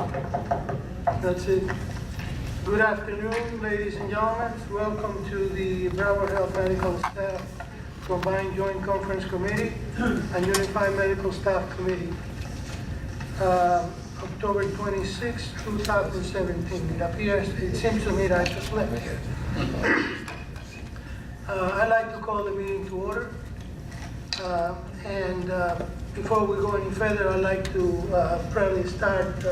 That's it. Good afternoon, ladies and gentlemen. Welcome to the Broward Health Medical Staff Combined Joint Conference Committee and Unified Medical Staff Committee. October 26, 2017. It seems to me that I just left here. I'd like to call the meeting to order. Before we go any further, I'd like to probably start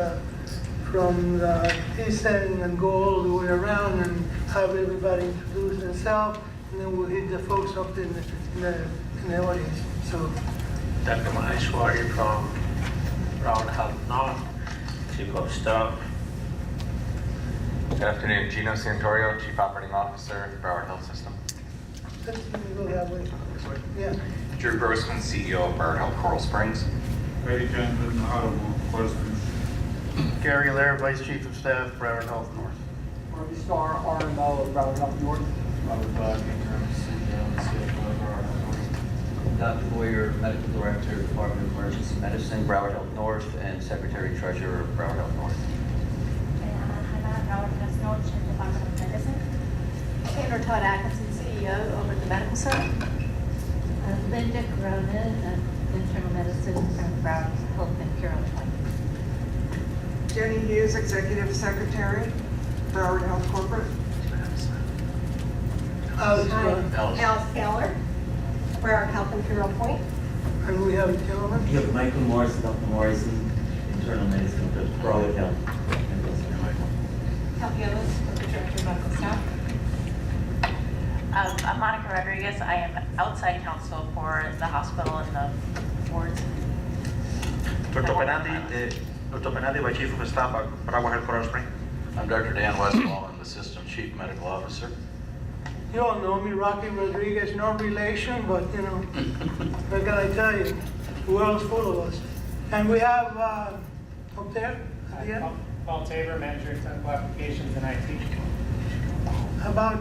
from the descending and go all the way around and have everybody introduce themselves, and then we'll hit the folks up in the audience. So, Dr. Maheshwari from Broward Health North, Chief of Staff. Good afternoon, Gino Santorio, Chief Operating Officer, Broward Health System. let's go that way. Yeah. Drew Grossman, CEO of Broward Health Coral Springs. Grady Jenkins, Audible, Coral Springs. Gary Lair, Vice Chief of Staff, Broward Health North. Marty Starr, RMO of Broward Health North. Robert Bug, interim CEO and CFO of Broward Health North. Dr. Boyer, Medical Director, Department of Emergency Medicine, Broward Health North, and Secretary Treasurer of Broward Health North. Okay, I'm Broward Health North, Department of Medicine. Taylor Todd Atkinson, CEO over at the Medical Center. Linda Cronin, Internal Medicine from Broward Health and Carroll 20. Jenny Hughes, Executive Secretary, Broward Health Corporate. Alice Taylor, Broward Health and Carroll Point. And we have a gentleman. You have Michael Morrison, Dr. Morrison, Internal Medicine of Broward Health. Kelly Ellis, Director of Medical Staff. I'm Monica Rodriguez. I am outside counsel for the hospital and the wards. Dr. Penati, Vice Chief of Staff at Broward Health Coral Springs. I'm Dr. Dan Westfall, I'm Assistant Chief Medical Officer. You all know me, Rocky Rodriguez, no relation, but you know, what can I tell you? The world's full of us. And we have up there, at the end, Paul Tabor, Manager of Technical Applications and IT. about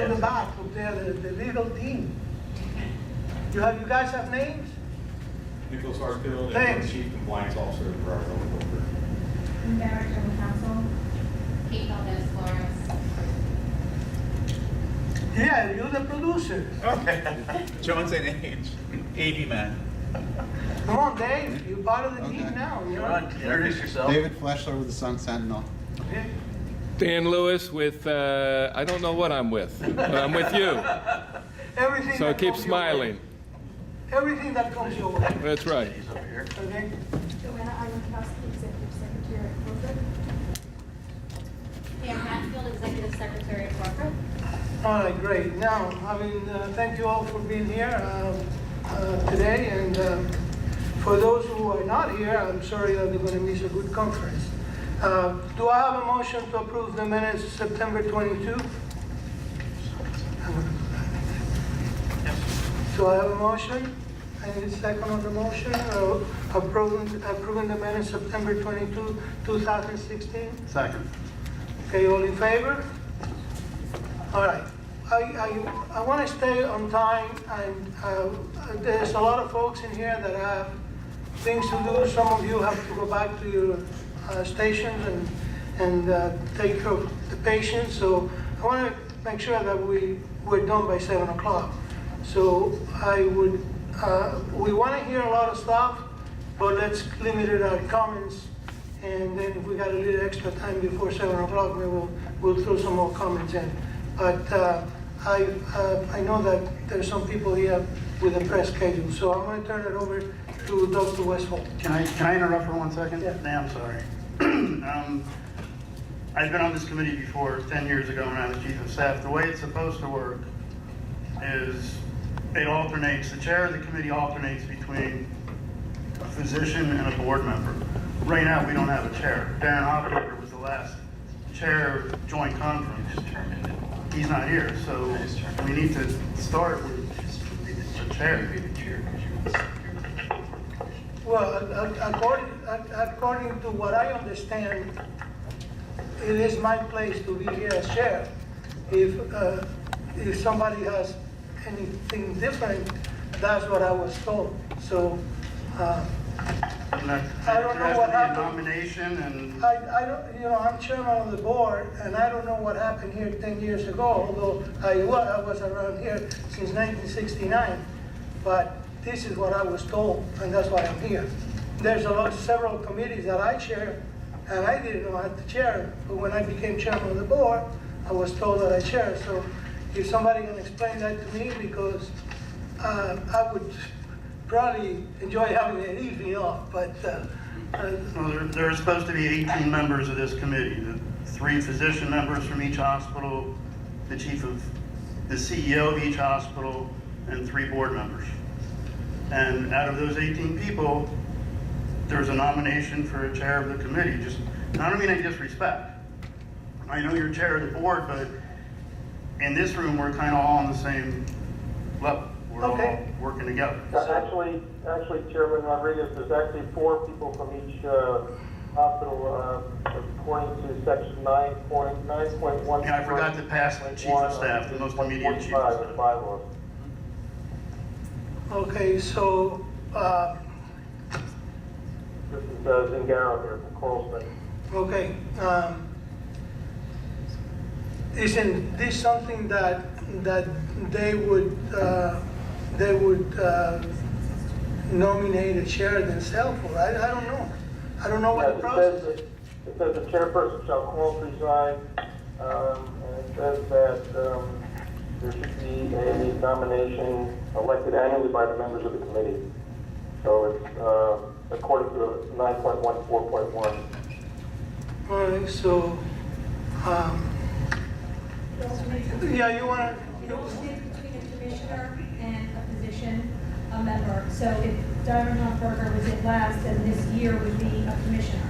in the back up there, the legal team. You guys have names? Nicholas Hartfield, Thanks. Chief Compliance Officer of Broward Health Corporate. Director of Counsel. Kate Valdez Flores. Yeah, you're the producer. Okay. Johnson Age, AV man. Come on, Dave, you're part of the team now. You know? Introduce yourself. David Fleshler with the Sun Sentinel. Okay. Dan Lewis with, I don't know what I'm with, but I'm with you. Everything. So that keep comes your way. smiling. Everything that comes your way. That's right. He's over here. Okay. Joanna Ironkowski, Executive Secretary of Corporate. Pam Hatfield, Executive Secretary of Corporate. All right, great. Now, thank you all for being here today. And for those who are not here, I'm sorry that they're going to miss a good conference. Do I have a motion to approve the minutes of September 22? So I have a motion. I need a second on the motion. Approving the minutes September 22, 2016. Second. Okay, all in favor? All right. I want to stay on time, and there's a lot of folks in here that have things to do. Some of you have to go back to your stations and take care of the patients. So I want to make sure that we're done by 7 o'clock. So we want to hear a lot of stuff, but let's limit it our comments. And then if we got a little extra time before 7 o'clock, maybe we'll throw some more comments in. But I know that there's some people here with a press schedule, so I'm going to turn it over to Dr. Westphal. Can I interrupt for 1 second? Yeah. Nah, I'm sorry. I've been on this committee before 10 years ago when I was Chief of Staff. The way it's supposed to work is it alternates, the chair of the committee alternates between a physician and a board member. Right now, we don't have a chair. Darren Hopper was the last chair of joint conference. He's not here, so we need to start with the chair. Well, according to what I understand, it is my place to be here as chair. If somebody has anything different, that's what I was told. So Wouldn't that, I don't know there has what to be a happened. nomination and, I don't, you know, I'm chairman of the board, and I don't know what happened here 10 years ago, although I was around here since 1969. But this is what I was told, and that's why I'm here. There's several committees that I chair, and I didn't know how to chair. But when I became chairman of the board, I was told that I chair. So if somebody can explain that to me, because I would probably enjoy having an evening off, but well, there are supposed to be 18 members of this committee. The 3 physician members from each hospital, the CEO of each hospital, and 3 board members. And out of those 18 people, there's a nomination for a chair of the committee. Just, and I don't mean any disrespect. I know you're chair of the board, but in this room, we're kind of all on the same level. We're all working together. Actually, Chairman Rodriguez, there's actually 4 people from each hospital, according to section 9.1. Yeah, I forgot to pass the chief of staff, the most immediate chief of staff. Bylaw. okay, so This is Zingaro here from Coral Springs. okay. Isn't this something that they would nominate a chair themselves for? I don't know. I don't know what the process is. It says the chairperson shall call to resign, and it says that there should be a nomination elected annually by the members of the committee. So it's according to 9.14.1. All right, so, yeah, you want to? Between a commissioner and a physician, a member. So if Darren Hoffberger was in last, then this year would be a commissioner.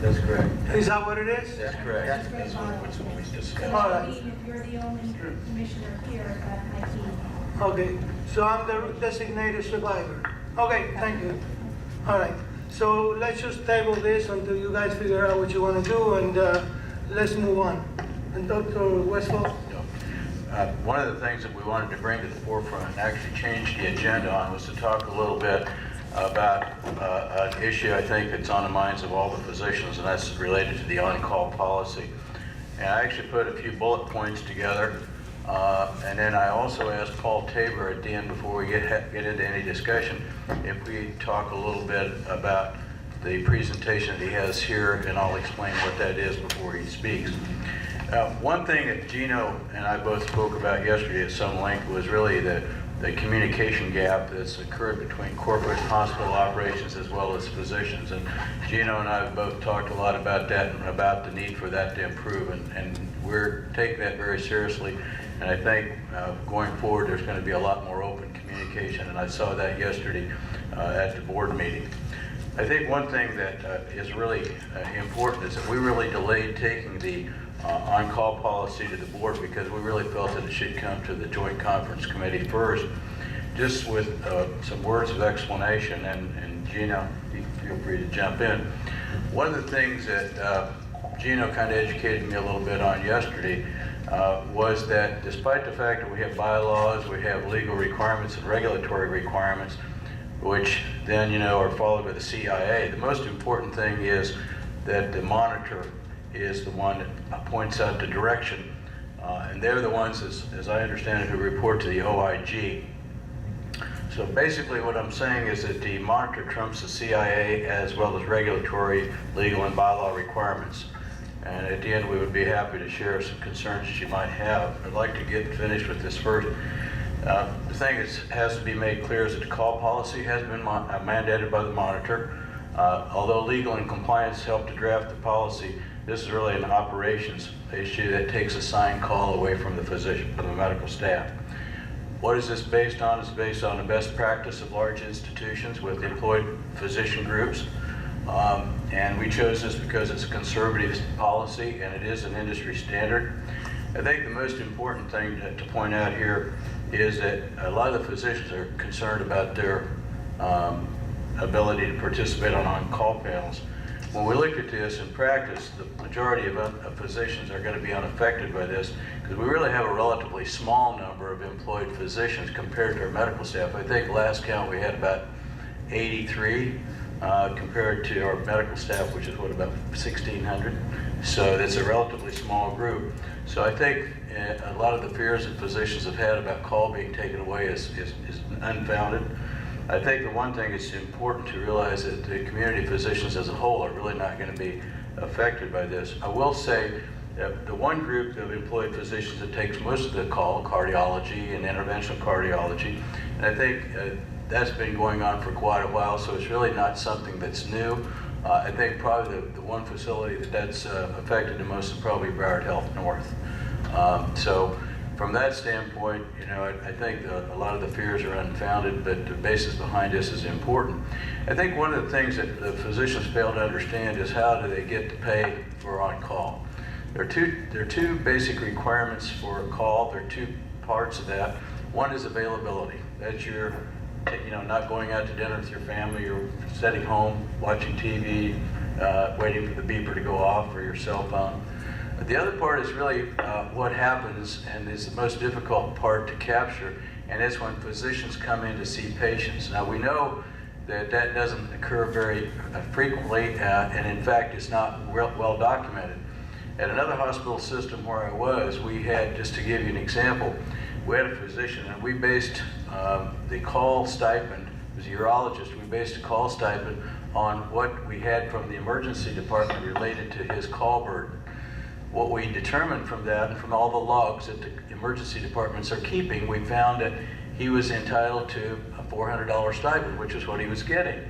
That's correct. Is that what it is? That's correct. That's what we So discussed. All right. I mean, if you're the only commissioner here, that might be. Okay, so I'm the designated survivor. Okay, thank you. All right, so let's just table this until you guys figure out what you want to do, and let's move on. And Dr. Westphal? One of the things that we wanted to bring to the forefront and actually change the agenda on was to talk a little bit about an issue I think that's on the minds of all the physicians, and that's related to the on-call policy. And I actually put a few bullet points together, and then I also asked Paul Tabor at the end, before we get into any discussion, if we talk a little bit about the presentation that he has here, and I'll explain what that is before he speaks. One thing that Gino and I both spoke about yesterday at some length was really the communication gap that's occurred between corporate hospital operations as well as physicians. And Gino and I have both talked a lot about that and about the need for that to improve, and we're taking that very seriously. And I think going forward, there's going to be a lot more open communication, and I saw that yesterday at the board meeting. I think one thing that is really important is that we really delayed taking the on-call policy to the board because we really felt that it should come to the Joint Conference Committee first, just with some words of explanation, and Gino, feel free to jump in. One of the things that Gino kind of educated me a little bit on yesterday was that despite the fact that we have bylaws, we have legal requirements and regulatory requirements, which then, are followed by the CIA, the most important thing is that the monitor is the one that points out the direction. And they're the ones, as I understand it, who report to the OIG. So basically what I'm saying is that the monitor trumps the CIA as well as regulatory, legal, and bylaw requirements. And at the end, we would be happy to share some concerns that you might have. I'd like to get finished with this first. The thing that has to be made clear is that the call policy has been mandated by the monitor. Although legal and compliance help to draft the policy, this is really an operations issue that takes a signed call away from the physician, from the medical staff. What is this based on? It's based on the best practice of large institutions with employed physician groups. And we chose this because it's a conservative policy and it is an industry standard. I think the most important thing to point out here is that a lot of the physicians are concerned about their ability to participate on-call panels. When we look at this in practice, the majority of physicians are going to be unaffected by this because we really have a relatively small number of employed physicians compared to our medical staff. I think last count we had about 83 compared to our medical staff, which is what, about 1,600. So it's a relatively small group. So I think a lot of the fears that physicians have had about call being taken away is unfounded. I think the one thing it's important to realize that the community physicians as a whole are really not going to be affected by this. I will say that the one group of employed physicians that takes most of the call, cardiology and interventional cardiology, and I think that's been going on for quite a while, so it's really not something that's new. I think probably the one facility that's affected the most is probably Broward Health North. So from that standpoint, you know, I think a lot of the fears are unfounded, but the basis behind this is important. I think one of the things that the physicians fail to understand is how do they get to pay for on-call. There are two basic requirements for a call. There are two parts of that. One is availability. That's your, you know, not going out to dinner with your family, or sitting home, watching TV, waiting for the beeper to go off, or your cell phone. The other part is really what happens, and is the most difficult part to capture, and it's when physicians come in to see patients. Now we know that that doesn't occur very frequently, and in fact it's not well documented. At another hospital system where I was, we had, just to give you an example, we had a physician, and we based the call stipend, it was a urologist, we based a call stipend on what we had from the emergency department related to his call burden. What we determined from that, and from all the logs that the emergency departments are keeping, we found that he was entitled to a $400 stipend, which is what he was getting.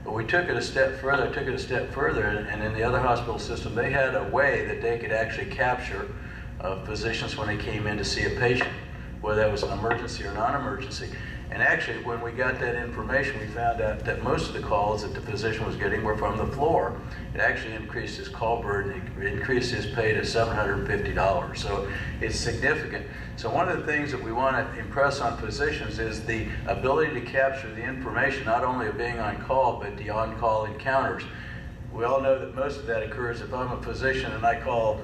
But we took it a step further, and in the other hospital system, they had a way that they could actually capture physicians when they came in to see a patient, whether that was an emergency or non-emergency. And actually, when we got that information, we found out that most of the calls that the physician was getting were from the floor. It actually increased his call burden, it increased his pay to $750. So it's significant. So one of the things that we want to impress on physicians is the ability to capture the information, not only of being on call, but the on-call encounters. We all know that most of that occurs if I'm a physician and I call,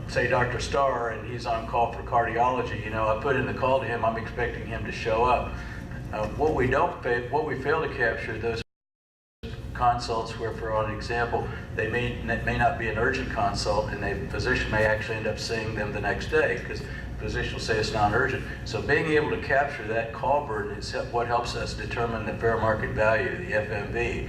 say, Dr. Starr, and he's on call for cardiology. You know, I put in the call to him, I'm expecting him to show up. What we fail to capture, those consults where, for an example, they may not be an urgent consult, and the physician may actually end up seeing them the next day because the physician will say it's non-urgent. So being able to capture that call burden is what helps us determine the fair market value, the FMV.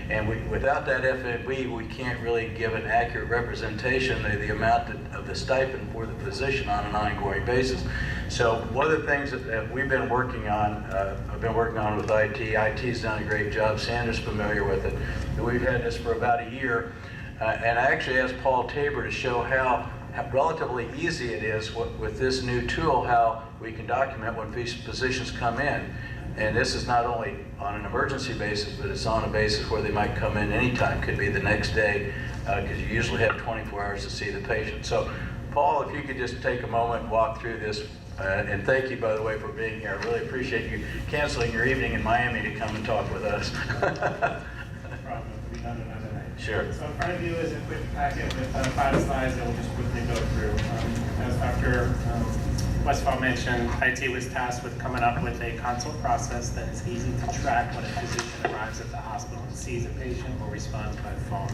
And without that FMV, we can't really give an accurate representation of the amount of the stipend for the physician on an ongoing basis. So one of the things that we've been working on, I've been working on with IT. IT's done a great job. Sandra's familiar with it. And we've had this for about a year. And I actually asked Paul Tabor to show how relatively easy it is with this new tool, how we can document when physicians come in. And this is not only on an emergency basis, but it's on a basis where they might come in anytime. Could be the next day, because you usually have 24 hours to see the patient. So, Paul, if you could just take a moment and walk through this, and thank you, by the way, for being here. I really appreciate you canceling your evening in Miami to come and talk with us. No problem. We'll be done another night. Sure. So in front of you is a quick packet with 5 slides that we'll just quickly go through. As Dr. Westphal mentioned, IT was tasked with coming up with a consult process that is easy to track when a physician arrives at the hospital and sees a patient or responds by phone.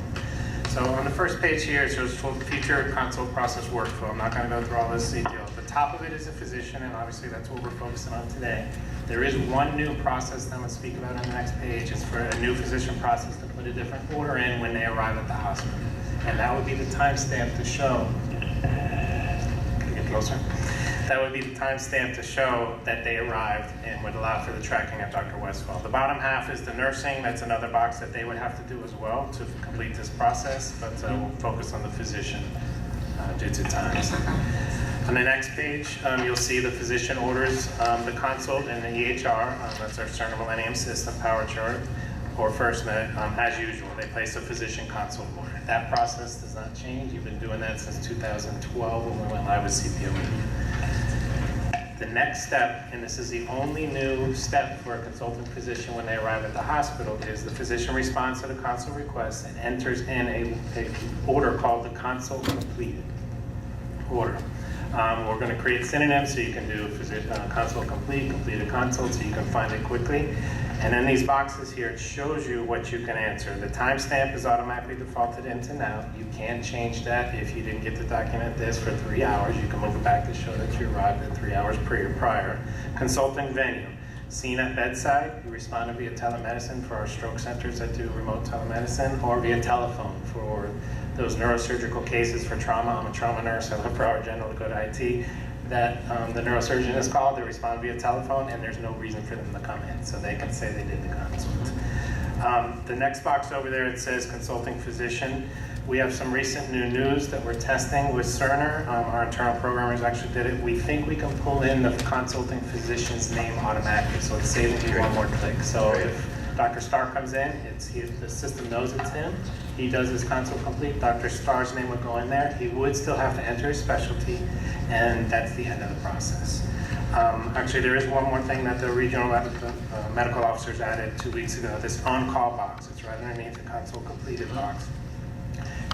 So on the first page here, it shows future consult process workflow. I'm not going to go through all this detail. The top of it is a physician, and obviously that's what we're focusing on today. There is one new process that I'm going to speak about on the next page. It's for a new physician process to put a different order in when they arrive at the hospital. And that would be the timestamp to show. Can you get closer? That would be the timestamp to show that they arrived and would allow for the tracking of Dr. Westphal. The bottom half is the nursing. That's another box that they would have to do as well to complete this process, but we'll focus on the physician due to times. On the next page, you'll see the physician orders the consult and the EHR. That's our Cerner Millennium System power chart. Or FirstMed, as usual, they place a physician consult order. That process does not change. You've been doing that since 2012 when we went live with CPOE. The next step, and this is the only new step for a consultant physician when they arrive at the hospital, is the physician responds to the consult request and enters in a order called the consult completed order. We're going to create synonyms so you can do consult complete, completed consult, so you can find it quickly. And in these boxes here, it shows you what you can answer. The timestamp is automatically defaulted into now. You can change that. If you didn't get to document this for 3 hours, you can move it back to show that you arrived at 3 hours prior. Consulting venue. Seen at bedside, you respond via telemedicine for our stroke centers that do remote telemedicine, or via telephone for those neurosurgical cases for trauma. I'm a trauma nurse. I left Broward General to go to IT. That the neurosurgeon is called, they respond via telephone, and there's no reason for them to come in, so they can say they did the consult. The next box over there, it says consulting physician. We have some recent new news that we're testing with Cerner. Our internal programmers actually did it. We think we can pull in the consulting physician's name automatically, so it's saving you one more click. So if Dr. Starr comes in, the system knows it's him. He does his consult complete. Dr. Starr's name would go in there. He would still have to enter his specialty, and that's the end of the process. Actually, there is one more thing that the regional medical officers added 2 weeks ago, this on-call box. It's right underneath the consult completed box.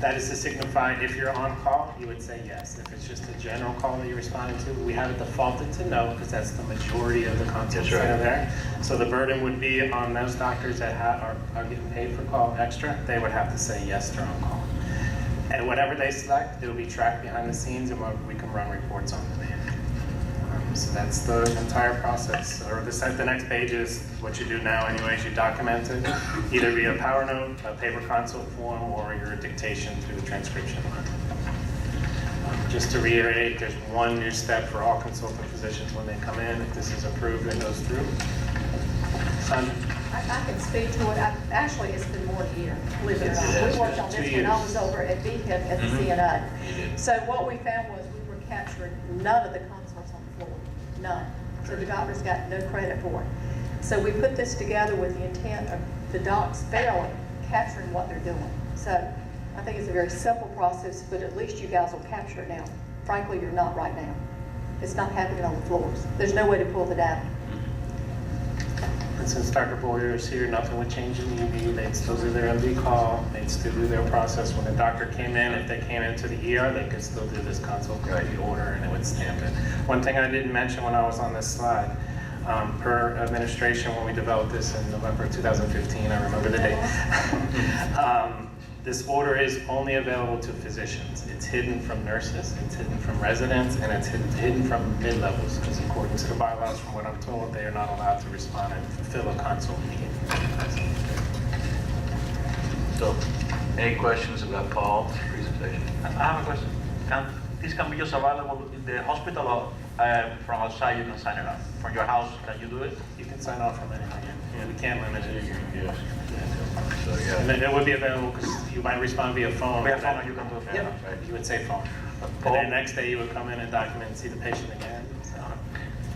That is to signify if you're on call, you would say yes. If it's just a general call that you're responding to, we have it defaulted to no, because that's the majority of the consults that are there. So the burden would be on those doctors that are getting paid for call extra. They would have to say yes, they're on call. And whatever they select, it'll be tracked behind the scenes, and we can run reports on demand. So that's the entire process. Or the next page is what you do now anyways. You document it, either via power note, a paper consult form, or your dictation through the transcription line. Just to reiterate, there's one new step for all consultant physicians when they come in. If this is approved, it goes through. Sandra? I can speak to it. Actually, it's been more than a year, believe it or not. We worked on this when I was over at BHIP at the CNA. So what we found was we were capturing none of the consults on the floor, none. So the doctors got no credit for it. So we put this together with the intent of the docs fairly capturing what they're doing. So I think it's a very simple process, but at least you guys will capture it now. Frankly, you're not right now. It's not happening on the floors. There's no way to pull the data. And since Dr. Boyer is here, nothing would change in ED. They'd still do their MD call. They'd still do their process. When the doctor came in, if they came into the ER, they could still do this consult complete order, and it would stamp it. One thing I didn't mention when I was on this slide, per administration, when we developed this in November 2015, I remember the date, this order is only available to physicians. It's hidden from nurses, it's hidden from residents, and it's hidden from mid-levels, because according to the bylaws, from what I'm told, they are not allowed to respond and fulfill a consult meeting. So, any questions about Paul's presentation? I have a question. This can be just available in the hospital or from outside? You can sign it up. From your house, can you do it? You can sign off from anywhere. Yeah, we can't limit it. Yes. So, yeah. And then it would be available because you might respond via phone. Via phone, you can do it. Yep. Right. You would say phone. And then the next day you would come in and document and see the patient again. So.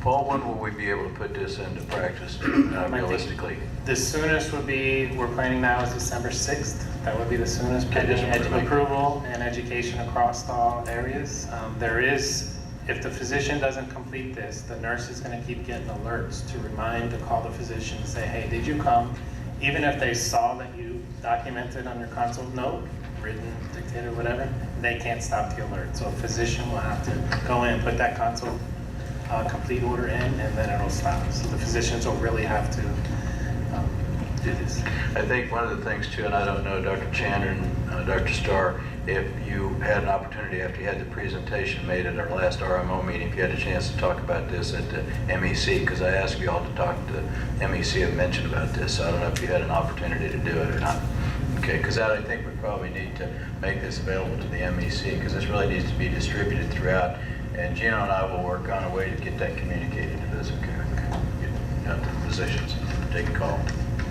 Paul, when will we be able to put this into practice realistically? The soonest would be, we're planning now is December 6th. That would be the soonest, pending approval and education across all areas. There is, if the physician doesn't complete this, the nurse is going to keep getting alerts to remind to call the physician and say, hey, did you come? Even if they saw that you documented on your consult note, written, dictated, whatever, they can't stop the alert. So a physician will have to go in, put that consult complete order in, and then it'll stop. So the physicians will really have to do this. I think one of the things too, and I don't know, Dr. Chandler and Dr. Starr, if you had an opportunity after you had the presentation made at our last RMO meeting, if you had a chance to talk about this at the MEC, because I asked you all to talk to the MEC and mention about this, so I don't know if you had an opportunity to do it or not. Okay, because I think we probably need to make this available to the MEC, because this really needs to be distributed throughout, and Gino and I will work on a way to get that communicated to this, okay? Get out to the physicians, take a call.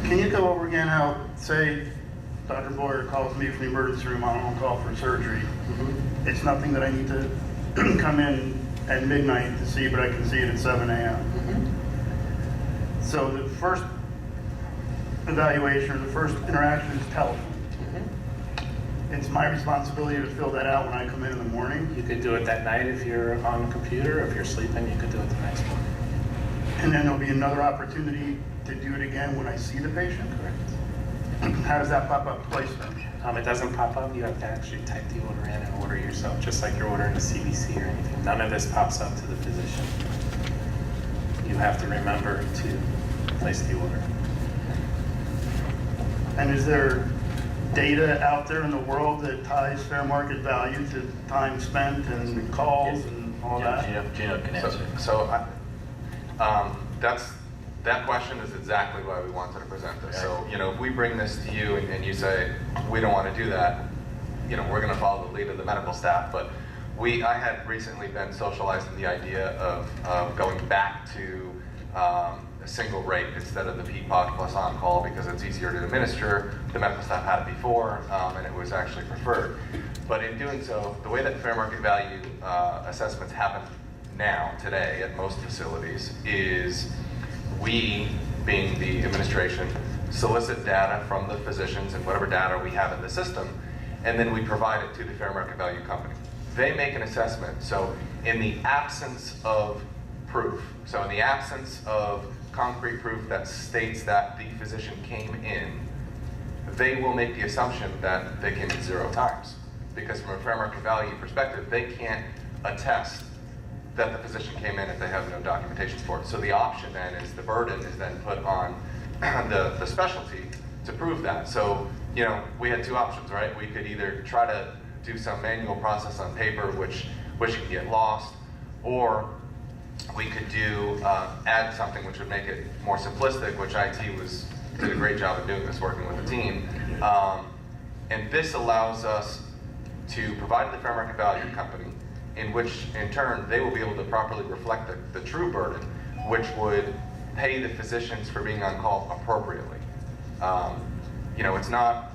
Can you go over again how, say, Dr. Boyer calls me from the emergency room, I'm on call for surgery. It's nothing that I need to come in at midnight to see, but I can see it at 7 a.m. So the first evaluation or the first interaction is telephone. It's my responsibility to fill that out when I come in the morning. You could do it that night if you're on the computer, or if you're sleeping, you could do it the next morning. And then there'll be another opportunity to do it again when I see the patient? Correct. How does that pop up twice then? It doesn't pop up. You have to actually type the order in and order yourself, just like you're ordering a CBC or anything. None of this pops up to the physician. You have to remember to place the order. And is there data out there in the world that ties fair market value to time spent and calls and all that? Gino can answer. That question is exactly why we wanted to present this. So, if we bring this to you and you say, we don't want to do that, we're going to follow the lead of the medical staff. But I had recently been socializing the idea of going back to a single rate instead of the PPOC plus on-call because it's easier to administer. The medical staff had it before, and it was actually preferred. But in doing so, the way that fair market value assessments happen now, today, at most facilities, is we, being the administration, solicit data from the physicians and whatever data we have in the system, and then we provide it to the fair market value company. They make an assessment. So in the absence of proof, so in the absence of concrete proof that states that the physician came in, they will make the assumption that they came in 0 times. Because from a fair market value perspective, they can't attest that the physician came in if they have no documentation for it. So the option then is, the burden is then put on the specialty to prove that. So, we had 2 options, right? We could either try to do some manual process on paper, which can get lost, or we could do add something which would make it more simplistic, which IT did a great job of doing this, working with the team. And this allows us to provide the fair market value company, in which, in turn, they will be able to properly reflect the true burden, which would pay the physicians for being on call appropriately.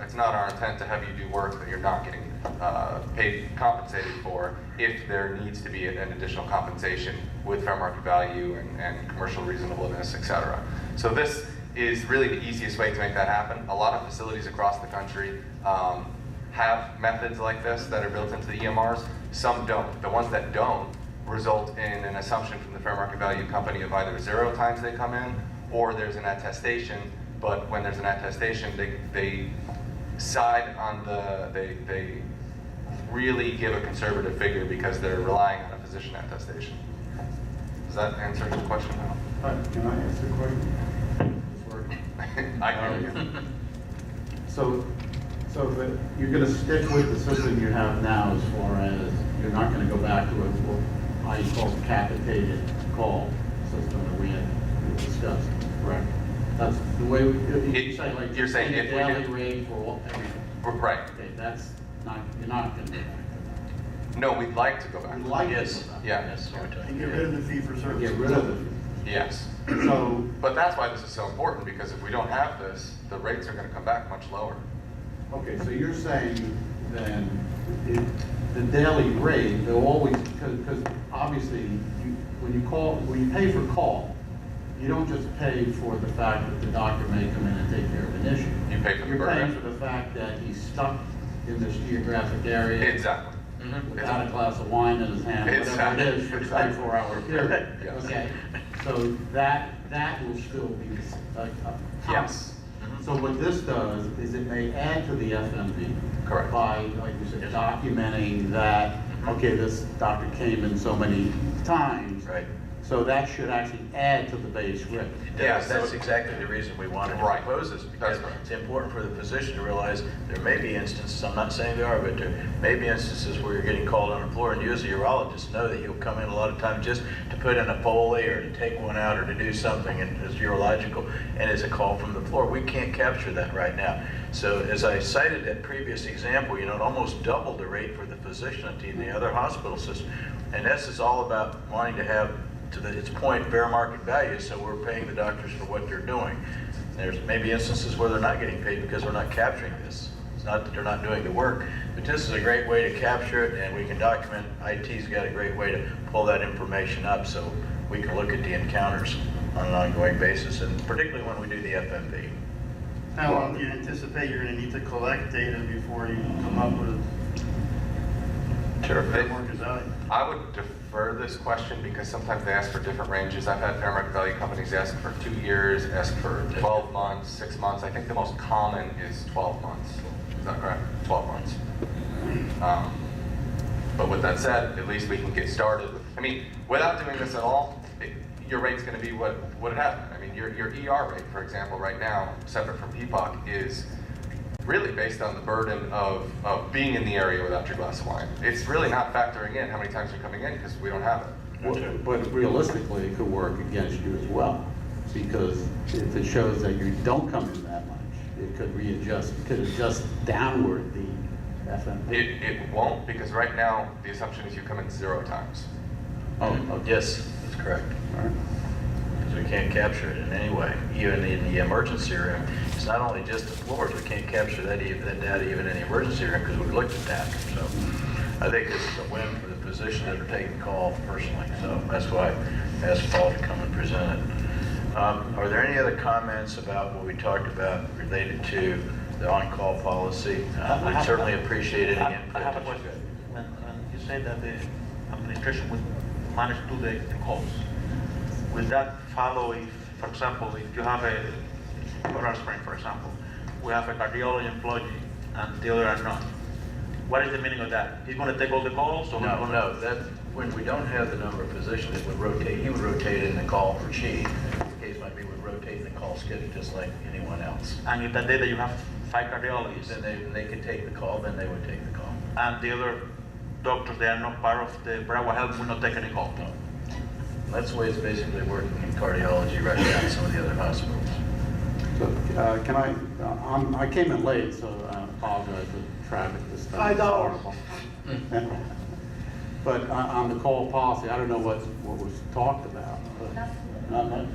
It's not our intent to have you do work that you're not getting compensated for if there needs to be an additional compensation with fair market value and commercial reasonableness, et cetera. So this is really the easiest way to make that happen. A lot of facilities across the country have methods like this that are built into the EMRs. Some don't. The ones that don't result in an assumption from the fair market value company of either 0 times they come in, or there's an attestation. But when there's an attestation, they side on they really give a conservative figure because they're relying on a physician attestation. Does that answer your question now? Can I ask a question? It's working. I can hear you. So you're going to stick with the system you have now, as far as you're not going to go back to what I call capitated call system that we had discussed, correct? That's the way you say, like, you're saying if we daily do, rate for everything. Right. Okay, that's not, you're not going to do that. No, we'd like to go back. We'd like to Yes. go back. Yeah. Yes. And get rid of the fee for service. Get rid of it. Yes. So, But that's why this is so important, because if we don't have this, the rates are going to come back much lower. okay, so you're saying then the daily rate, they'll always, because obviously when you pay for call, you don't just pay for the fact that the doctor may come in and take care of an issue. You pay for the You're paying burden. for the fact that he's stuck in this geographic area. Exactly. Without a glass of wine in his hand, whatever it is, for a Exactly. 24-hour period. Yes. Okay, so that will still be a Yes. So what this does is it may add to the FMV. Correct. By, like you said, documenting that, okay, this doctor came in so many times. Right. So that should actually add to the base rate. Yes, that's exactly the reason we wanted to propose this, because it's important for the physician to realize there may be instances, I'm not saying there are, but there may be instances where you're getting called on the floor, and you as a urologist know that you'll come in a lot of times just to put in a Foley or to take one out or to do something, and it's urological, and it's a call from the floor. We can't capture that right now. So as I cited that previous example, it almost doubled the rate for the physician in the other hospital system. And this is all about wanting to have, to its point, fair market value, so we're paying the doctors for what they're doing. There's maybe instances where they're not getting paid because we're not capturing this. It's not that they're not doing the work, but this is a great way to capture it, and we can document. IT's got a great way to pull that information up so we can look at the encounters on an ongoing basis, and particularly when we do the FMV. How long do you anticipate you're going to need to collect data before you come up with fair market value? I would defer this question because sometimes they ask for different ranges. I've had fair market value companies ask for 2 years, ask for 12 months, 6 months. I think the most common is 12 months. Is that correct? 12 months. But with that said, at least we can get started. I mean, without doing this at all, your rate's going to be what it has been. I mean, your ER rate, for example, right now, separate from PPOC, is really based on the burden of being in the area without your glass of wine. It's really not factoring in how many times you're coming in because we don't have it. But realistically, it could work against you as well, because if it shows that you don't come in that much, it could adjust downward the FMP. It won't, because right now, the assumption is you come in 0 times. Oh, Yes, that's correct. all right. Because we can't capture it in any way, even in the emergency room. It's not only just the floors, we can't capture that data even in the emergency room because we looked at that. So I think this is a win for the physicians that are taking call personally. So that's why I asked Paul to come and present it. Are there any other comments about what we talked about related to the on-call policy? We certainly appreciate any input. I have a question. When you say that the administration will manage to do the calls, will that follow if, for example, if you have a oral spring, for example, we have a cardiology employee and the other are not? What is the meaning of that? He's going to take all the calls? Or No, that, when we don't have the number of physicians, it would rotate, he would rotate in the call, or she, the case might be, would rotate in the call schedule just like anyone else. And if that day that you have 5 cardiologists, Then they could take the call, then they would take the call. and the other doctors, they are not part of the Broward Health, will not take any call? No. That's the way it's basically working in cardiology right now in some of the other hospitals. So, can I came in late, so I apologize for traffic this time. I know. It's horrible. But on the call policy, I don't know what was talked about. But not much.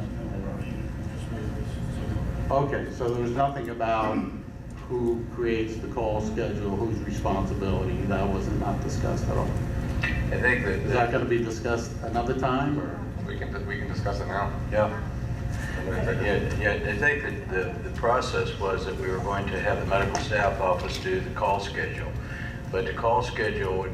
Okay, so there was nothing about who creates the call schedule, whose responsibility, that was not discussed at all. I think that. Is that going to be discussed another time, or? We can discuss it now. Yeah. I think that the process was that we were going to have the medical staff office do the call schedule. But the call schedule would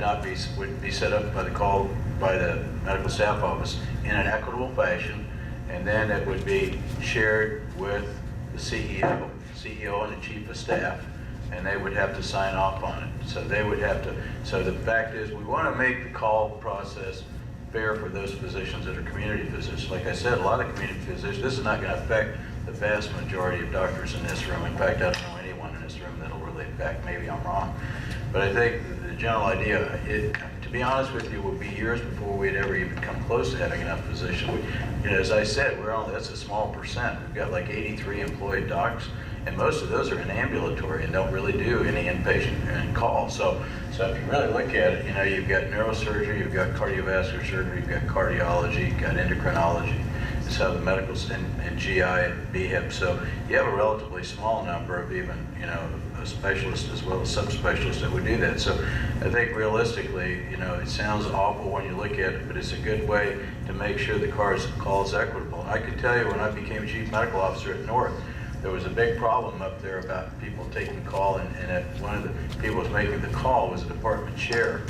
be set up by the medical staff office in an equitable fashion, and then it would be shared with the CEO and the chief of staff, and they would have to sign off on it. So they would have to, so the fact is, we want to make the call process fair for those physicians that are community physicians. Like I said, a lot of community physicians, this is not going to affect the vast majority of doctors in this room. In fact, I don't know anyone in this room that'll really affect, maybe I'm wrong. But I think the general idea, to be honest with you, would be years before we'd ever even come close to having enough physicians. As I said, that's a small percent. We've got like 83 employed docs, and most of those are in ambulatory and don't really do any inpatient and call. So if you really look at it, you've got neurosurgery, you've got cardiovascular surgery, you've got cardiology, you've got endocrinology. So the medicals and GI and BHIP. So you have a relatively small number of even, specialists as well as subspecialists that would do that. So I think realistically, it sounds awful when you look at it, but it's a good way to make sure the call is equitable. I can tell you when I became chief medical officer at North, there was a big problem up there about people taking call, and one of the people was making the call was a department chair,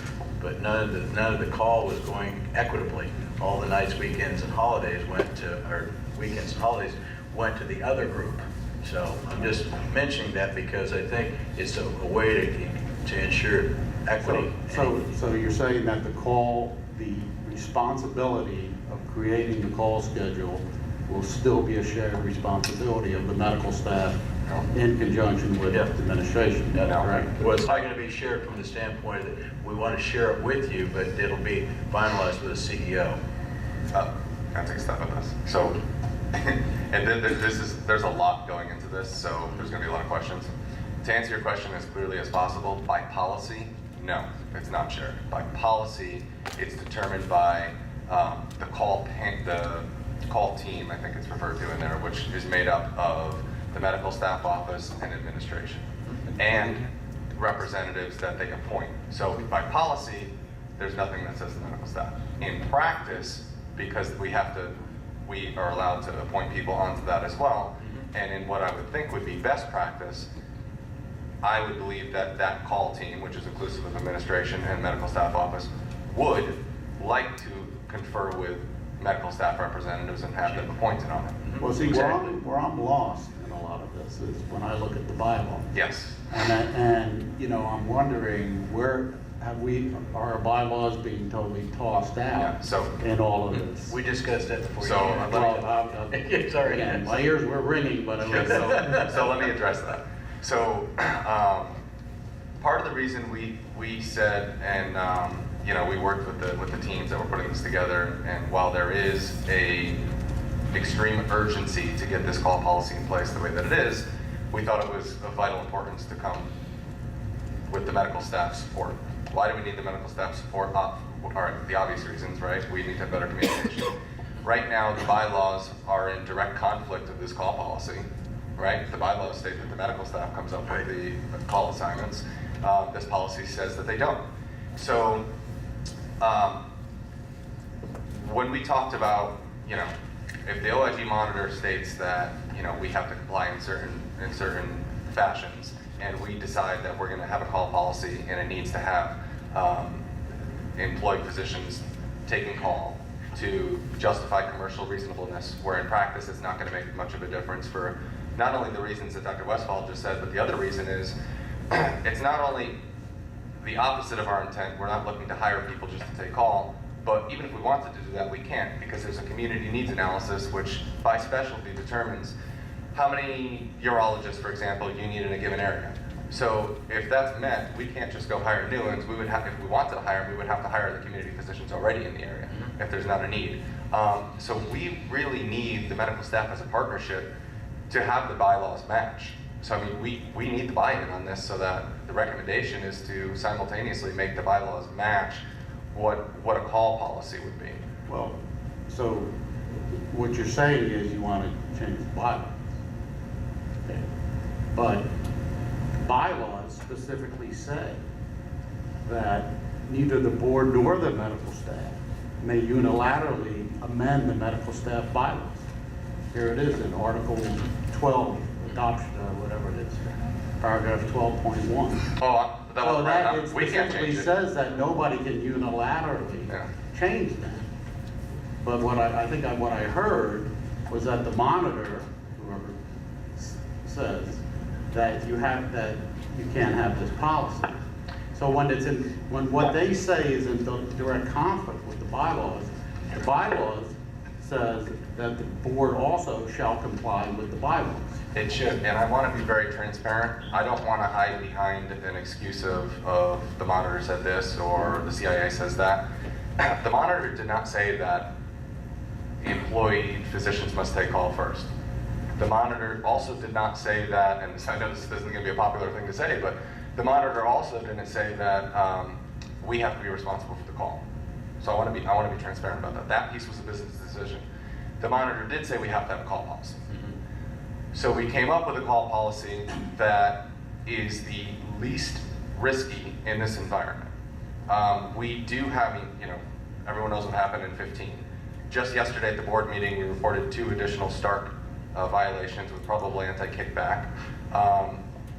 but none of the call was going equitably. All the nights, weekends, and holidays went to the other group. So I'm just mentioning that because I think it's a way to ensure equity. So you're saying that the responsibility of creating the call schedule will still be a shared responsibility of the medical staff in conjunction with administration, correct? Well, it's not going to be shared from the standpoint that we want to share it with you, but it'll be finalized with the CEO. Can I take a step on this? So, and then there's a lot going into this, so there's going to be a lot of questions. To answer your question as clearly as possible, by policy, no, it's not shared. By policy, it's determined by the call team, I think it's referred to in there, which is made up of the medical staff office and administration, and representatives that they appoint. So by policy, there's nothing that says the medical staff. In practice, because we are allowed to appoint people onto that as well, and in what I would think would be best practice, I would believe that call team, which is inclusive of administration and medical staff office, would like to confer with medical staff representatives and have them appointed on it. Well, see, where I'm lost in a lot of this is when I look at the bylaw. Yes. And I'm wondering, where have our bylaws being totally tossed out in all of this? We discussed that before. So sorry, again, my ears were ringing, but so let me address that. So part of the reason we said, and we worked with the teams that were putting this together, and while there is a extreme urgency to get this call policy in place the way that it is, we thought it was of vital importance to come with the medical staff support. Why do we need the medical staff support? All right, the obvious reasons, right? We need to have better communication. Right now, the bylaws are in direct conflict of this call policy, right? The bylaws state that the medical staff comes up with the call assignments. This policy says that they don't. So when we talked about, if the OIG monitor states that, we have to comply in certain fashions, and we decide that we're going to have a call policy and it needs to have employed physicians taking call to justify commercial reasonableness, where in practice it's not going to make much of a difference for not only the reasons that Dr. Westphal just said, but the other reason is it's not only the opposite of our intent. We're not looking to hire people just to take call, but even if we wanted to do that, we can't, because there's a community needs analysis which by specialty determines how many urologists, for example, you need in a given area. So if that's met, we can't just go hire new ones. We would have, if we wanted to hire, we would have to hire the community physicians already in the area if there's not a need. So we really need the medical staff as a partnership to have the bylaws match. So I mean, we need the buy-in on this, so that the recommendation is to simultaneously make the bylaws match what a call policy would be. Well, so what you're saying is you want to change the bylaws. Okay. But bylaws specifically say that neither the board nor the medical staff may unilaterally amend the medical staff bylaws. Here it is in Article 12, adoption, whatever it is, paragraph 12.1. Oh, that was right. It We can't specifically change it. says that nobody can unilaterally change that. But what I think what I heard was that the monitor, whoever says that you can't have this policy. So when what they say is in direct conflict with the bylaws says that the board also shall comply with the bylaws. It should, and I want to be very transparent. I don't want to hide behind an excuse of the monitor said this or the CIA says that. The monitor did not say that employed physicians must take call first. The monitor also did not say that, and I know this isn't going to be a popular thing to say, but the monitor also didn't say that we have to be responsible for the call. So I want to be transparent about that. That piece was a business decision. The monitor did say we have to have a call policy. So we came up with a call policy that is the least risky in this environment. We do have, everyone knows what happened in 15. Just yesterday at the board meeting, we reported 2 additional Stark violations with probable anti-kickback.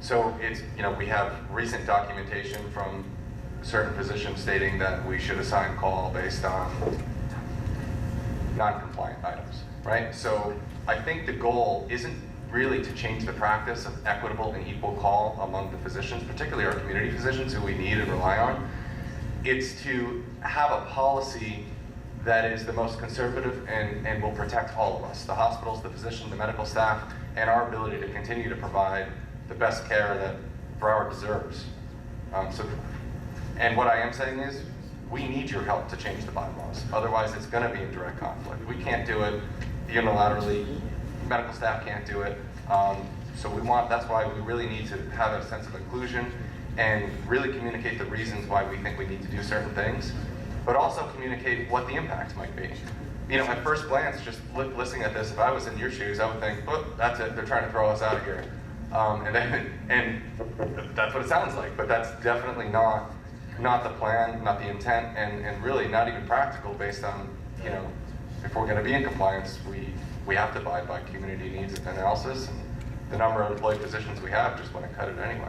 So it's, we have recent documentation from certain physicians stating that we should assign call based on non-compliant items, right? So I think the goal isn't really to change the practice of equitable and equal call among the physicians, particularly our community physicians who we need and rely on. It's to have a policy that is the most conservative and will protect all of us, the hospitals, the physicians, the medical staff, and our ability to continue to provide the best care that Broward deserves. And what I am saying is, we need your help to change the bylaws. Otherwise, it's going to be in direct conflict. We can't do it unilaterally. Medical staff can't do it. That's why we really need to have a sense of inclusion and really communicate the reasons why we think we need to do certain things, but also communicate what the impacts might be. At first glance, just listening at this, if I was in your shoes, I would think, oh, that's it, they're trying to throw us out of here. And that's what it sounds like, but that's definitely not the plan, not the intent, and really not even practical based on, if we're going to be in compliance, we have to abide by community needs analysis, and the number of employed physicians we have just wouldn't cut it anyway.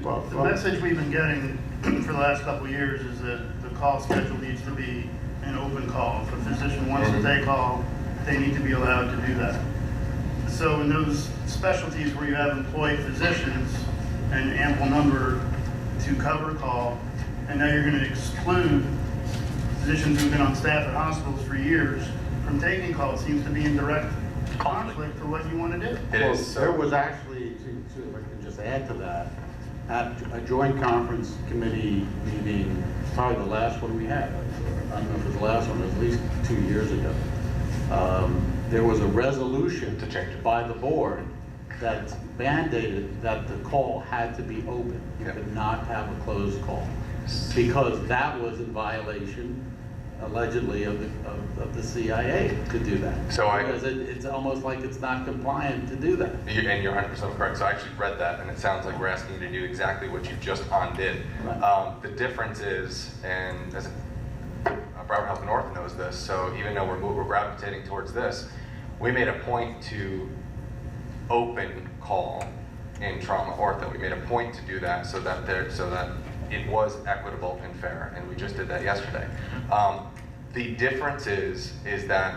Well, the message we've been getting for the last couple of years is that the call schedule needs to be an open call. If a physician wants to take call, they need to be allowed to do that. So in those specialties where you have employed physicians and an ample number to cover call, and now you're going to exclude physicians who've been on staff at hospitals for years from taking call, it seems to be in direct conflict for what you want to do. It Well, is. there was actually, if I can just add to that, at a joint conference committee meeting, probably the last one we had, I don't know if it was the last one, it was at least 2 years ago. There was a resolution To change it. by the board that mandated that the call had to be open. You Yeah. could not have a closed call, because that was in violation, allegedly, of the CIA to do that. So Because it's almost like it's not compliant to do that. And you're 100% correct. So I actually read that, and it sounds like we're asking you to do exactly what you just undid. Right. The difference is, and as Broward Health North knows this, so even though we're gravitating towards this, we made a point to open call in trauma ortho. We made a point to do that so that it was equitable and fair, and we just did that yesterday. The difference is that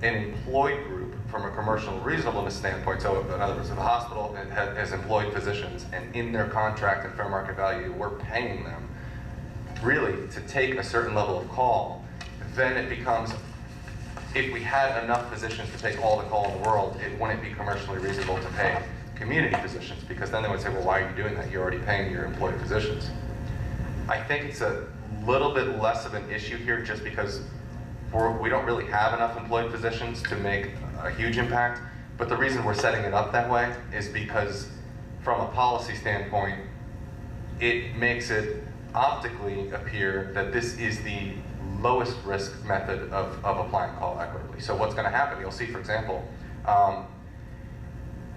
an employed group, from a commercial reasonableness standpoint, so in other words, if the hospital has employed physicians, and in their contract and fair market value, we're paying them really to take a certain level of call, then it becomes, if we had enough physicians to take all the call in the world, it wouldn't be commercially reasonable to pay community physicians, because then they would say, well, why are you doing that? You're already paying your employed physicians. I think it's a little bit less of an issue here, just because we don't really have enough employed physicians to make a huge impact. But the reason we're setting it up that way is because from a policy standpoint, it makes it optically appear that this is the lowest risk method of applying call equitably. So what's gonna happen, you'll see, for example,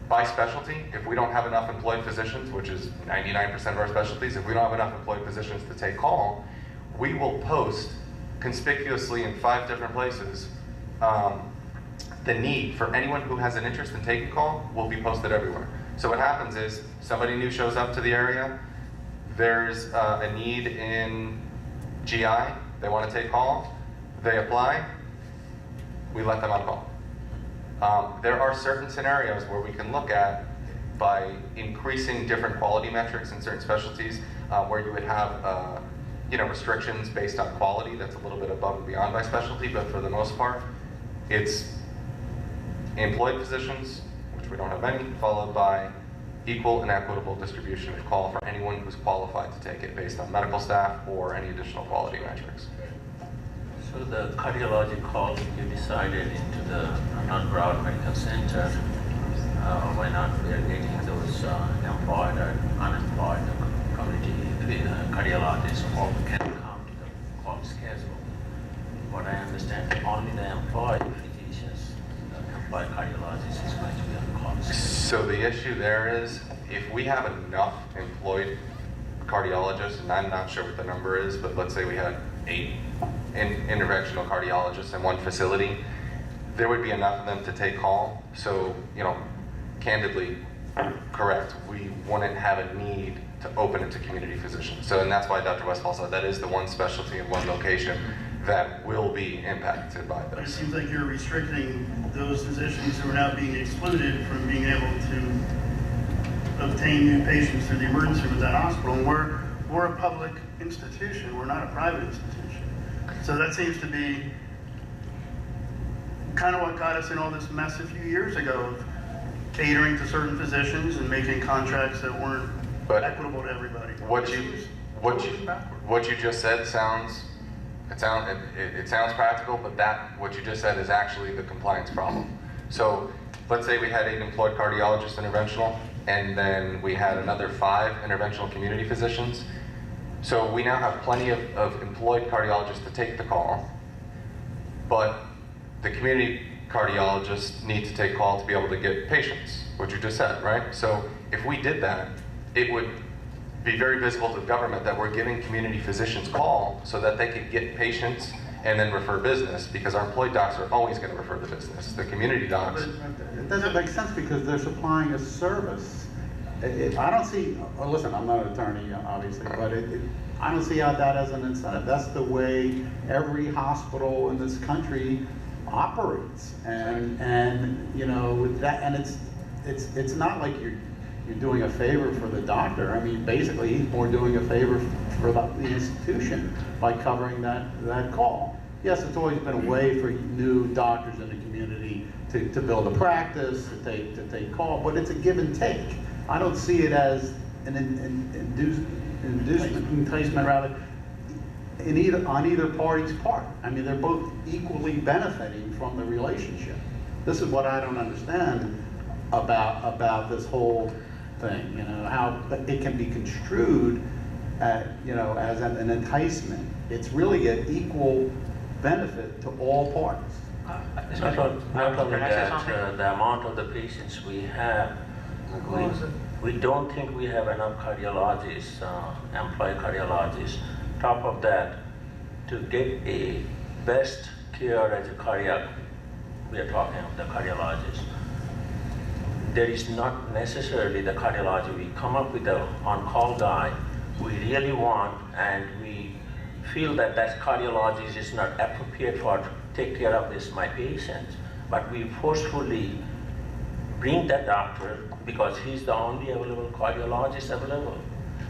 by specialty, if we don't have enough employed physicians, which is 99% of our specialties, if we don't have enough employed physicians to take call, we will post conspicuously in 5 different places, the need for anyone who has an interest in taking call will be posted everywhere. So what happens is, somebody new shows up to the area, there's a need in GI, they want to take call, they apply, we let them on call. There are certain scenarios where we can look at, by increasing different quality metrics in certain specialties, where you would have restrictions based on quality that's a little bit above and beyond by specialty, but for the most part, it's employed physicians, which we don't have many, followed by equal and equitable distribution of call for anyone who's qualified to take it based on medical staff or any additional quality metrics. So the cardiology call you decided into the non-Broward Medical Center, why not we are getting those employed or unemployed community cardiologists all can come to the call schedule. What I understand, only the employed physicians, the employed cardiologists is going to be on call schedule. So the issue there is, if we have enough employed cardiologists, and I'm not sure what the number is, but let's say we had 8 interventional cardiologists in one facility, there would be enough of them to take call. So, candidly, correct, we wouldn't have a need to open it to community physicians. So, and that's why Dr. Westphal said that is the one specialty in one location that will be impacted by But it this. seems like you're restricting those physicians who are now being excluded from being able to obtain new patients through the emergency room at that hospital. And we're a public institution, we're not a private institution. So that seems to be kind of what got us in all this mess a few years ago, of catering to certain physicians and making contracts that weren't equitable to everybody. What you just said sounds practical, but what you just said is actually the compliance problem. So let's say we had 8 employed cardiologists interventional, and then we had another 5 interventional community physicians. So we now have plenty of employed cardiologists to take the call, but the community cardiologists need to take call to be able to get patients, what you just said, right? So if we did that, it would be very visible to government that we're giving community physicians call so that they could get patients and then refer business, because our employed docs are always going to refer the business. The community docs. It doesn't make sense, because they're supplying a service. I don't see, listen, I'm not an attorney, obviously, but I don't see how that as an incentive. That's the way every hospital in this country operates. And with that, and it's not like you're doing a favor for the doctor. I mean, basically, he's more doing a favor for the institution by covering that call. Yes, it's always been a way for new doctors in the community to build a practice, to take call, but it's a give and take. I don't see it as an enticement rather, on either party's part. I mean, they're both equally benefiting from the relationship. This is what I don't understand about this whole thing, you know, how it can be construed you know, as an enticement. It's really an equal benefit to all parties. Not only that, the amount of the patients we have, we don't think we have enough cardiologists, employed cardiologists. Top of that, to get a best care as a cardiac, we are talking of the cardiologist. There is not necessarily the cardiology. We come up with the on-call guy we really want, and we feel that that cardiologist is not appropriate for take care of this my patient, but we forcefully bring that doctor because he's the only available cardiologist available.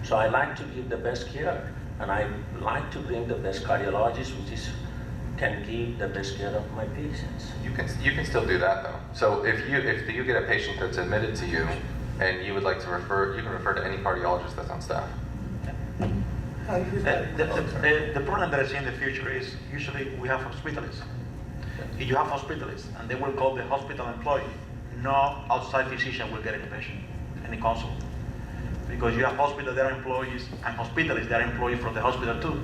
So I like to give the best care, and I like to bring the best cardiologist, which can give the best care of my patients. You can still do that though. So if you get a patient that's admitted to you, and you would like to refer, you can refer to any cardiologist that's on staff. The problem that I see in the future is usually we have hospitalists. If you have hospitalists and they will call the hospital employee, no outside physician will get any patient, any consult. Because you have hospital, they're employees, and hospitalists, they're employees from the hospital too.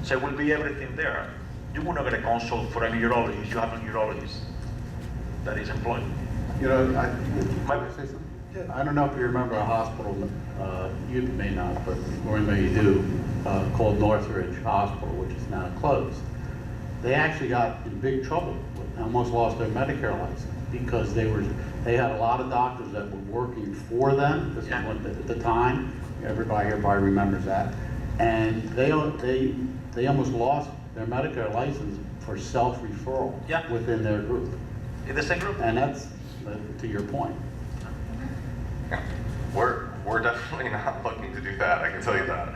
So it will be everything there. You will not get a consult for a neurologist, you have a neurologist that is employed. You know, I don't know if you remember a hospital, you may not, but or maybe you do, called Northridge Hospital, which is now closed. They actually got in big trouble, almost lost their Medicare license because they had a lot of doctors that were working for them. This is what, at the time, everybody here probably remembers that, and they almost lost their Medicare license for self-referral within their group. In the same group? And that's to your point. Yeah. We're definitely not looking to do that, I can tell you that.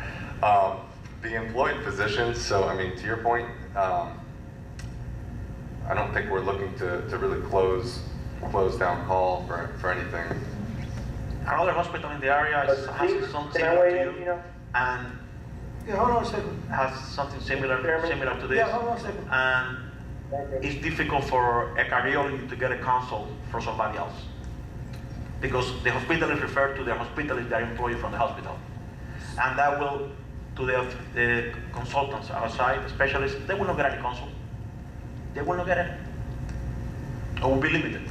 The employed physicians, so I mean, to your point, I don't think we're looking to really close down call for anything. Another hospital in the area has something similar to you, and hold on a second. has something similar to this. Yeah, hold on a second. And it's difficult for a cardiologist to get a consult for somebody else. Because the hospital is referred to the hospitalist, they're employed from the hospital. And that will, to the consultants outside, specialists, they will not get any consult. They will not get it. It will be limited.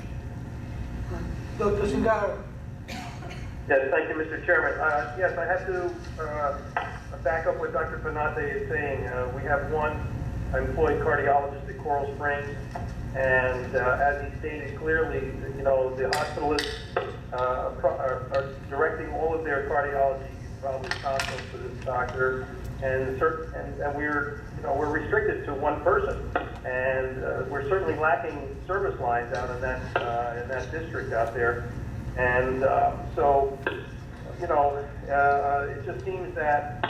Dr. Singaro. Yes, thank you, Mr. Chairman. Yes, I have to back up what Dr. Panate is saying. We have one employed cardiologist at Coral Springs, and as he stated clearly, you know, the hospitalists are directing all of their cardiology, probably consults to this doctor, and we're restricted to one person, and we're certainly lacking service lines out in that district out there. And so, you know, it just seems that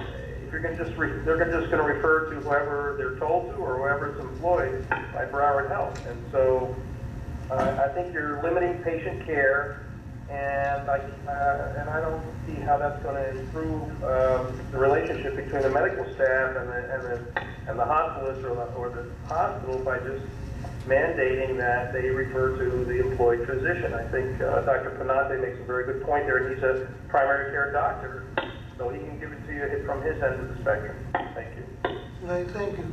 if you're going to they're just going to refer to whoever they're told to or whoever's employed by Broward Health. And so, I think you're limiting patient care, and I don't see how that's going to improve the relationship between the medical staff and the hospitalist or the hospital by just mandating that they refer to the employed physician. I think Dr. Panate makes a very good point there, and he's a primary care doctor, so he can give it to you from his end of the spectrum. Thank you. Thank you.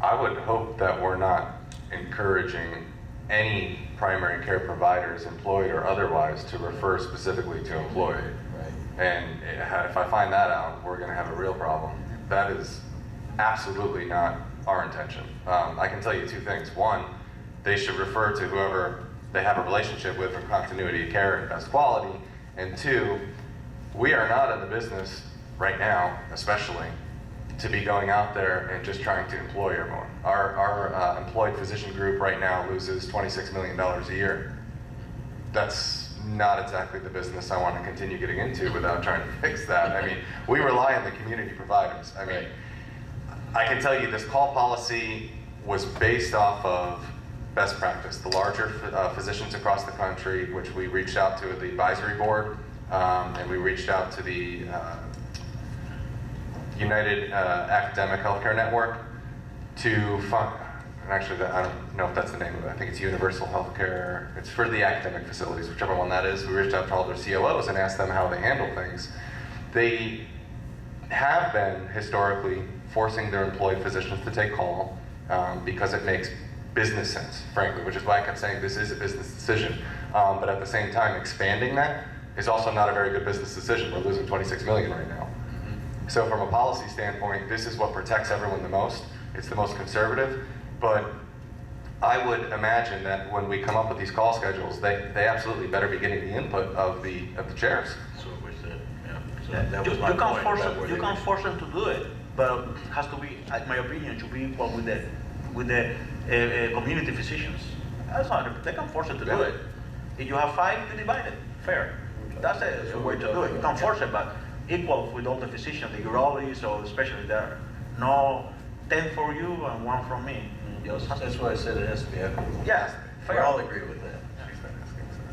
I would hope that we're not encouraging any primary care providers, employed or otherwise, to refer specifically to employed. Right. And if I find that out, we're going to have a real problem. That is absolutely not our intention. I can tell you two things. One, they should refer to whoever they have a relationship with for continuity of care and best quality. And two, we are not in the business right now, especially, to be going out there and just trying to employ everyone. Our employed physician group right now loses $26 million a year. That's not exactly the business I want to continue getting into without trying to fix that. I mean, we rely on the community providers. I mean, I can tell you this call policy was based off of best practice. The larger physicians across the country, which we reached out to the advisory board, and we reached out to the United Academic Healthcare Network to fund, and actually I don't know if that's the name of it, I think it's Universal Healthcare, it's for the academic facilities, whichever one that is. We reached out to all their COOs and asked them how they handle things. They have been historically forcing their employed physicians to take call because it makes business sense, frankly, which is why I kept saying this is a business decision. But at the same time, expanding that is also not a very good business decision. We're losing 26 million right now. So from a policy standpoint, this is what protects everyone the most. It's the most conservative, but I would imagine that when we come up with these call schedules, they absolutely better be getting the input of the chairs. So we said, yeah. So that was my You point can't force about them. where You they can't were. force them to do it, but it has to be, in my opinion, should be equal with the community physicians. That's not. They can force it to do it. If you have 5, you divide it. Fair. That's a way to do it. You can't force it, but equal with all the physicians, the urologists, or especially there. No 10 for you and 1 from me. That's why I said it has to be equitable. Yes, We fair. all agree with that.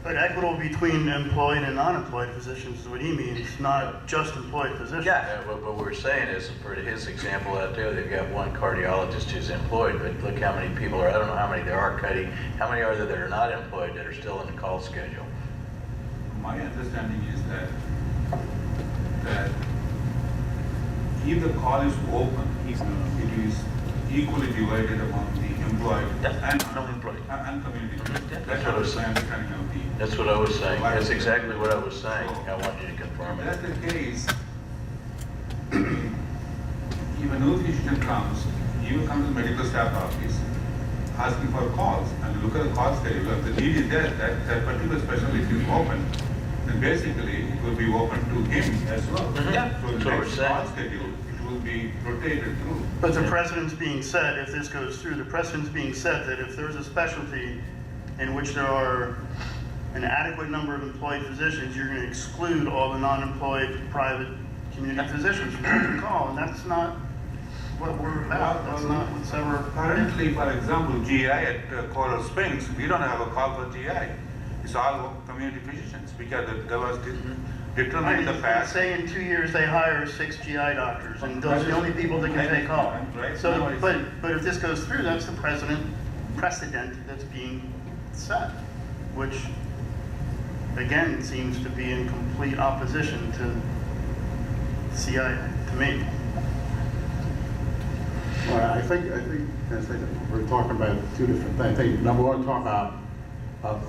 But equitable between employed and non-employed physicians is what he means, not just employed physicians. Yeah, what we're saying is, for his example out there, they've got one cardiologist who's employed, but look how many people are, I don't know how many there are, Cuddy, how many are there that are not employed that are still in the call schedule? My understanding is that if the call is open, it is equally divided among the employed and non-employed and community. That's what I was my saying. understanding of the. That's what I was saying, that's exactly what I was saying, I want you to confirm If that's it. the case, if a new physician comes, you will come to the medical staff office asking for calls and look at the call schedule. If the need is there, that particular specialty is open, then basically it will be open to him as well. Yeah. So the That's what we're next saying. call schedule, it will be rotated through. But the precedent's being set, if this goes through, the precedent's being set that if there's a specialty in which there are an adequate number of employed physicians, you're going to exclude all the non-employed private community physicians from taking call, and that's not what we're about. That's not what's ever. Currently, for example, GI at Coral Springs, we don't have a call for GI. It's all community physicians because there was determined in the past. Say in 2 years they hire 6 GI doctors, and those are the only people that can take call. Right. So, No, it's- but if this goes through, that's the precedent that's being set, which again seems to be in complete opposition to CI to me. Well, I think we're talking about two different things. I think number one, talk about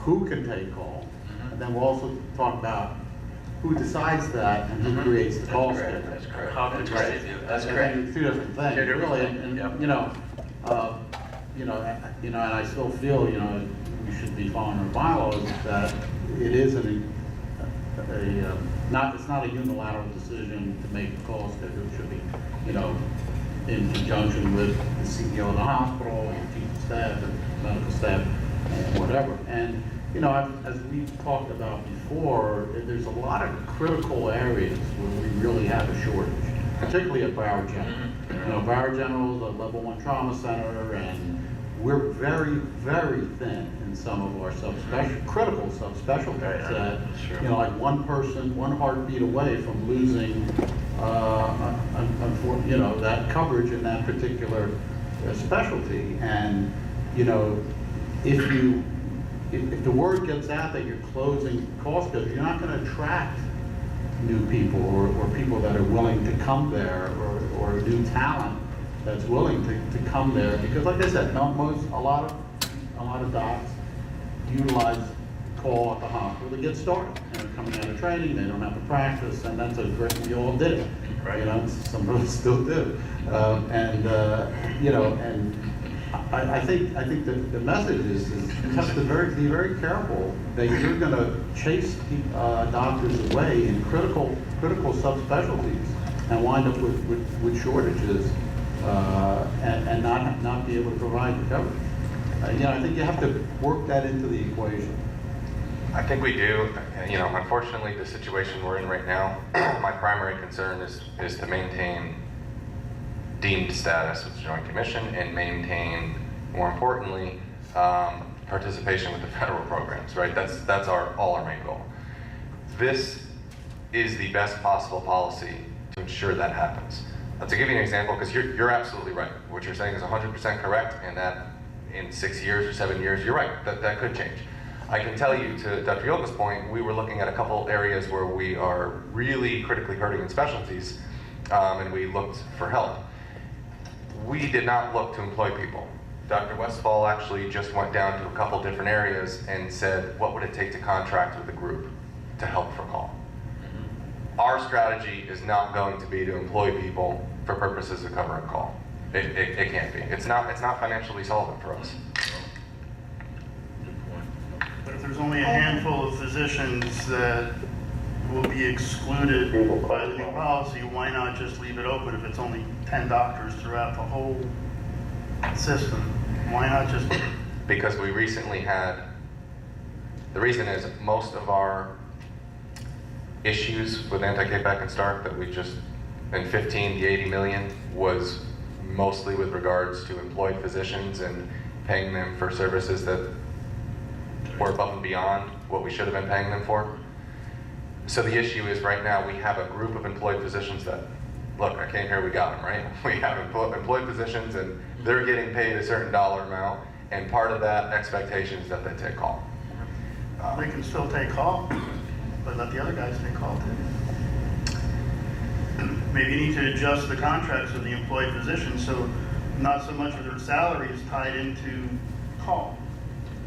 who can take call, and then we'll also talk about who decides that and who creates the call schedule. That's correct. How to That's decide, right. yeah. That's I think correct. it's two different things, Two different really, things, yep. and I still feel, we should be following our bylaws, that it is it's not a unilateral decision to make the call schedule. It should be, in conjunction with the CEO of the hospital, and chief of staff, and medical staff, and whatever. And, as we talked about before, there's a lot of critical areas where we really have a shortage, particularly at Broward General. Broward General is a level 1 trauma center, and we're very, very thin in some of our critical subspecialties. That's true. Like one person, one heartbeat away from losing, that coverage in that particular specialty. And, if the word gets out that you're closing call schedules, you're not going to attract new people or people that are willing to come there, or new talent that's willing to come there, because like I said, a lot of docs utilize call at the hospital to get started. They're coming out of training, they don't have to practice, and that's a great, we all did it. Right. Some of us still do. And I think the message is you have to be very careful that you're going to chase doctors away in critical subspecialties and wind up with shortages and not be able to provide the coverage. I think you have to work that into the equation. I think we do. Unfortunately, the situation we're in right now, my primary concern is to maintain deemed status with the Joint Commission and maintain more importantly, participation with the federal programs, right? That's all our main goal. This is the best possible policy to ensure that happens. To give you an example, because you're absolutely right. What you're saying is 100% correct, and that in 6 years or 7 years, you're right, that could change. I can tell you, to Dr. Yoga's point, we were looking at a couple areas where we are really critically hurting in specialties, and we looked for help. We did not look to employ people. Dr. Westfall actually just went down to a couple different areas and said, what would it take to contract with a group to help for call? Our strategy is not going to be to employ people for purposes of covering call. It can't be. It's not financially solvent for us. But if there's only a handful of physicians that will be excluded by the new policy, why not just leave it open if it's only 10 doctors throughout the whole system? Why not just... Because we recently had, the reason is most of our issues with anti-kickback and Stark that we just, in 15, the 80 million was mostly with regards to employed physicians and paying them for services that were above and beyond what we should have been paying them for. So the issue is right now we have a group of employed physicians that, look, I came here, we got them, right? We have employed physicians and they're getting paid a certain dollar amount, and part of that expectation is that they take call. They can still take call, but let the other guys take call too. Maybe you need to adjust the contracts of the employed physicians so not so much of their salary is tied into call.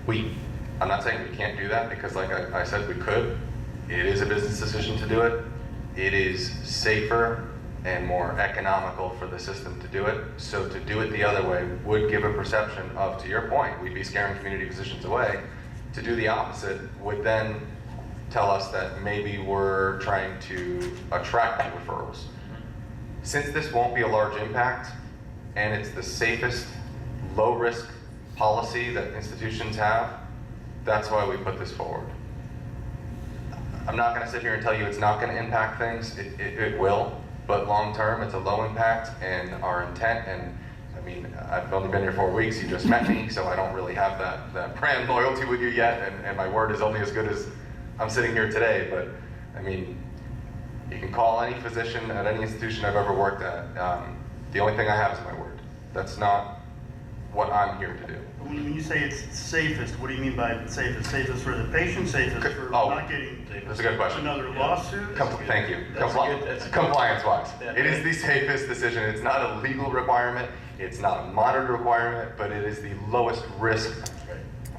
I'm not saying we can't do that, because like I said, we could. It is a business decision to do it. It is safer and more economical for the system to do it. So to do it the other way would give a perception of, to your point, we'd be scaring community physicians away. To do the opposite would then tell us that maybe we're trying to attract referrals. Since this won't be a large impact, and it's the safest, low-risk policy that institutions have, that's why we put this forward. I'm not going to sit here and tell you it's not going to impact things. It will, but long-term, it's a low impact, and our intent, and I mean, I've only been here 4 weeks, you just met me, so I don't really have that brand loyalty with you yet, and my word is only as good as I'm sitting here today, but I mean, you can call any physician at any institution I've ever worked at. The only thing I have is my word. That's not what I'm here to do. When you say it's safest, what do you mean by safest? Safest for the patient, safest for not getting that's a good question. another lawsuit? Thank you. Compliance-wise. It is the safest decision. It's not a legal requirement. It's not a monitored requirement, but it is the lowest risk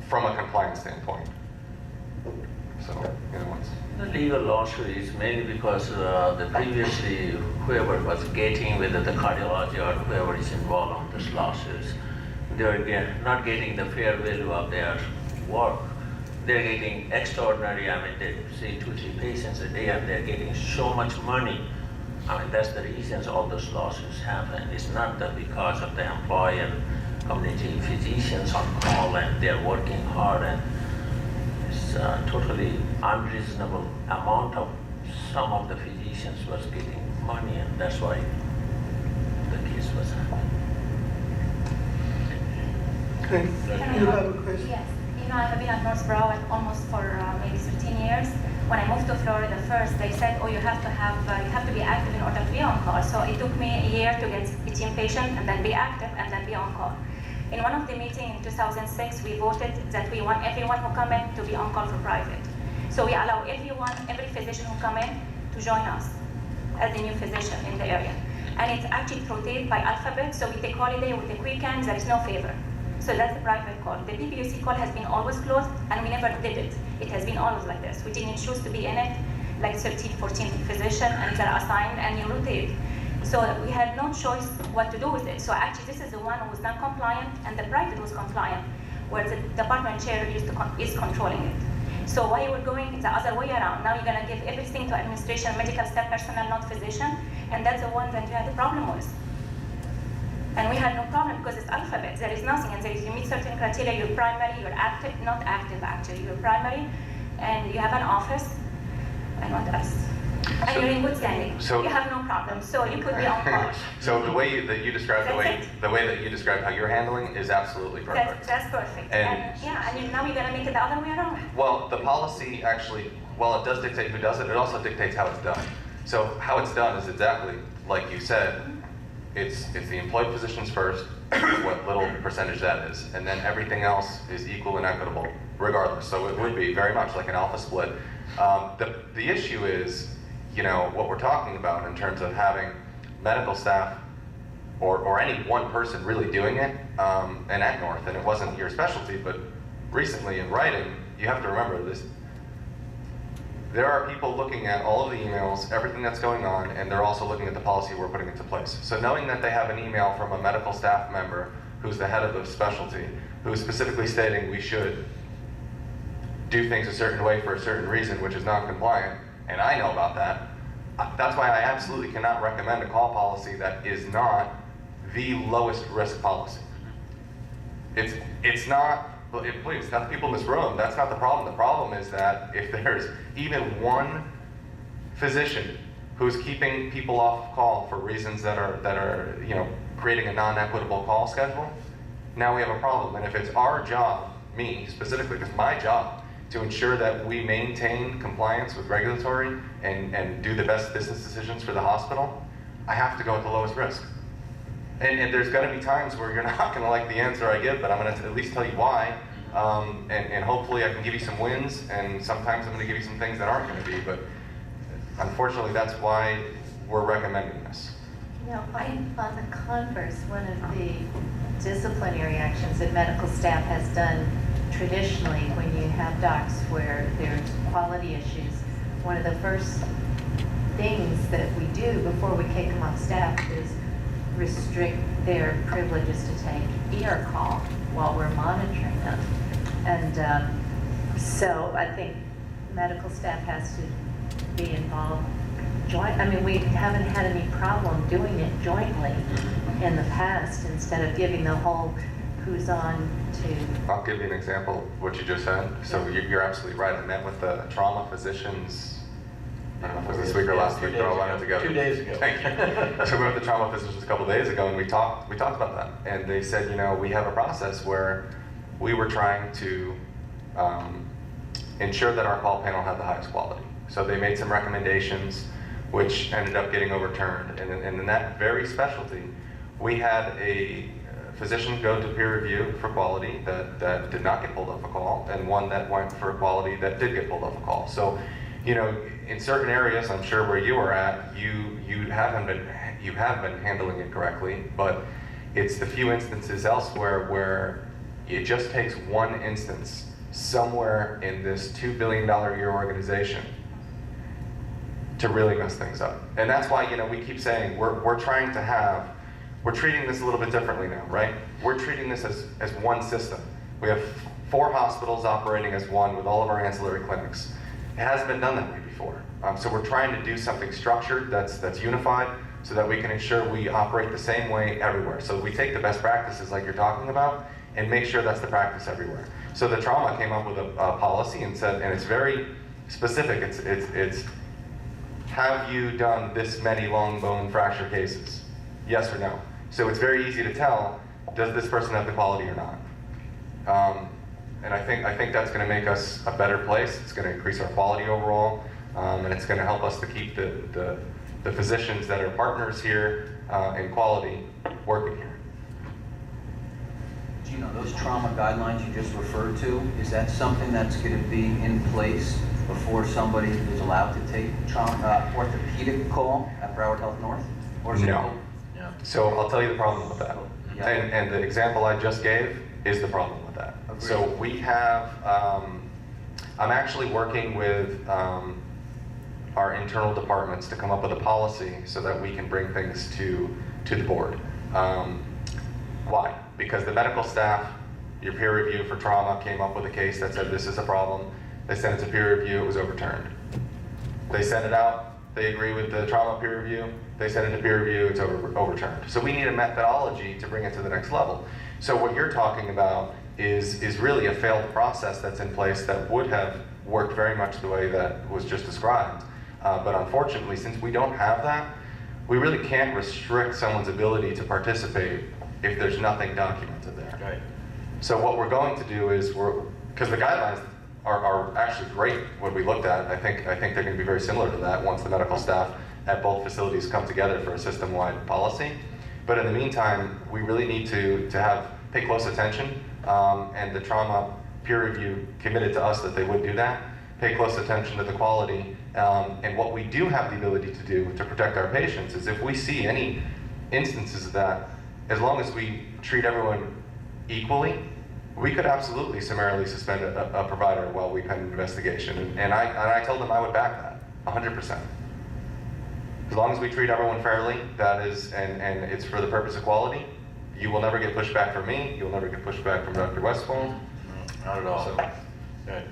from a compliance standpoint. So, The legal lawsuit is mainly because the previously whoever was getting, whether the cardiology or whoever is involved on this lawsuits, they are not getting the fair value of their work. They're getting extraordinary, I mean, they see 2-3 patients a day and they're getting so much money. I mean, that's the reasons all those lawsuits happen. It's not that because of the employee and community physicians on call and they're working hard, and it's totally unreasonable amount of some of the physicians was getting money, and that's why the case was happening. Okay, you have a question? Yes. You know, I have been at North Broward almost for maybe 13 years. When I moved to Florida first, they said, oh, you have to be active in order to be on call. So it took me a year to get 18 patients and then be active and then be on call. In one of the meetings in 2006, we voted that we want everyone who come in to be on call for private. So we allow every physician who come in to join us as a new physician in the area. And it's actually rotated by alphabet, so we take holiday, we take weekends, there is no favor. So that's the private call. The PPUC call has been always closed, and we never did it. It has been always like this. We didn't choose to be in it, like 13, 14 physicians, and they're assigned and you rotate. So we had no choice what to do with it. So actually, this is the one who was not compliant, and the private was compliant, where the department chair is controlling it. So why we're going the other way around? Now you're going to give everything to administration, medical staff personnel, not physician, and that's the one that you had the problem with. And we had no problem because it's alphabet. There is nothing, and you meet certain criteria. You're primary, you're active, not active actually. You're primary, and you have an office, and what else? and you're in good standing. So- you have no problem. So you put me on call. So the way that you describe That's the way that you describe how you're handling is absolutely perfect. That's perfect. And- Yeah, and now you're gonna make it the other way around. Well, the policy actually, while it does dictate who does it, it also dictates how it's done. So how it's done is exactly like you said. It's the employed physicians first, what little percentage that is, and then everything else is equal and equitable regardless. So it would be very much like an alpha split. The issue is, you know, what we're talking about in terms of having medical staff or any one person really doing it, and at North, and it wasn't your specialty, but recently in writing, you have to remember this. There are people looking at all of the emails, everything that's going on, and they're also looking at the policy we're putting into place. So knowing that they have an email from a medical staff member who's the head of the specialty, who's specifically stating we should do things a certain way for a certain reason, which is non-compliant, and I know about that, that's why I absolutely cannot recommend a call policy that is not the lowest risk policy. It's not, please, it's not the people in this room, that's not the problem. The problem is that if there's even one physician who's keeping people off call for reasons that are you know, creating a non-equitable call schedule, now we have a problem. And if it's our job, me specifically, it's my job to ensure that we maintain compliance with regulatory and do the best business decisions for the hospital, I have to go at the lowest risk. And there's going to be times where you're not going to like the answer I give, but I'm going to at least tell you why. And hopefully I can give you some wins, and sometimes I'm going to give you some things that aren't going to be, but unfortunately that's why we're recommending this. You know, on the converse, one of the disciplinary actions that medical staff has done traditionally when you have docs where there's quality issues, one of the first things that we do before we kick them off staff is restrict their privileges to take ER call while we're monitoring them. And so I think medical staff has to be involved joint. I mean, we haven't had any problem doing it jointly in the past instead of giving the whole who's on to. I'll give you an example of what you just said. So you're absolutely right. I met with the trauma physicians, I don't know if it was this week or last week, but I'll run it together. 2 days ago. Thank you. So we went with the trauma physicians a couple days ago, and we talked about that. And they said, you know, we have a process where we were trying to ensure that our call panel had the highest quality. So they made some recommendations, which ended up getting overturned. And in that very specialty, we had a physician go to peer review for quality that did not get pulled off a call, and one that went for quality that did get pulled off a call. So, you know, in certain areas, I'm sure where you are at, you have been handling it correctly, but it's the few instances elsewhere where it just takes one instance somewhere in this $2 billion a year organization to really mess things up. And that's why, you know, we keep saying we're trying to have, we're treating this a little bit differently now, right? We're treating this as one system. We have 4 hospitals operating as one with all of our ancillary clinics. It hasn't been done that way before. So we're trying to do something structured that's unified so that we can ensure we operate the same way everywhere. So we take the best practices like you're talking about and make sure that's the practice everywhere. So the trauma came up with a policy and said, and it's very specific, it's have you done this many long bone fracture cases? Yes or no? So it's very easy to tell, does this person have the quality or not? And I think that's going to make us a better place. It's going to increase our quality overall, and it's going to help us to keep the physicians that are partners here in quality working here. Do you know those trauma guidelines you just referred to? Is that something that's going to be in place before somebody is allowed to take orthopedic call at Broward Health North? Or is No. So I'll tell you the problem with that. Yeah. And the example I just gave is the problem with that. Agreed. So we have, I'm actually working with our internal departments to come up with a policy so that we can bring things to the board. Why? Because the medical staff, your peer review for trauma came up with a case that said this is a problem. They sent it to peer review, it was overturned. They sent it out, they agree with the trauma peer review, they send it to peer review, it's overturned. So we need a methodology to bring it to the next level. So what you're talking about is really a failed process that's in place that would have worked very much the way that was just described. But unfortunately, since we don't have that, we really can't restrict someone's ability to participate if there's nothing documented there. Right. So what we're going to do is, because the guidelines are actually great, what we looked at. I think they're going to be very similar to that once the medical staff at both facilities come together for a system-wide policy. But in the meantime, we really need to pay close attention, and the trauma peer review committed to us that they would do that, pay close attention to the quality, and what we do have the ability to do to protect our patients is if we see any instances of that, as long as we treat everyone equally, we could absolutely summarily suspend a provider while we pen an investigation. And I told them I would back that, 100%. As long as we treat everyone fairly, that is, and it's for the purpose of quality, you will never get pushback from me, you'll never get pushback from Dr. Westphal. No, not at all. So, Good.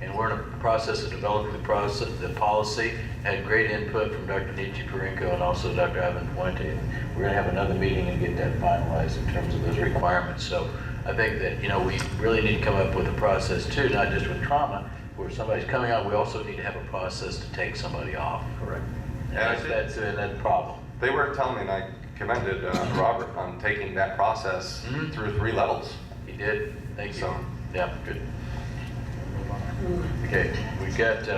And we're in the process of developing the policy. Had great input from Dr. Nietzsche Parinko and also Dr. Ivan Puente. We're going to have another meeting and get that finalized in terms of those requirements. So I think that, we really need to come up with a process too, not just with trauma, where somebody's coming out, we also need to have a process to take somebody off. Correct. And that's a problem. They were telling me, and I commended Robert on taking that process through 3 levels. He did. Thank you. So, yeah, good. Okay, we got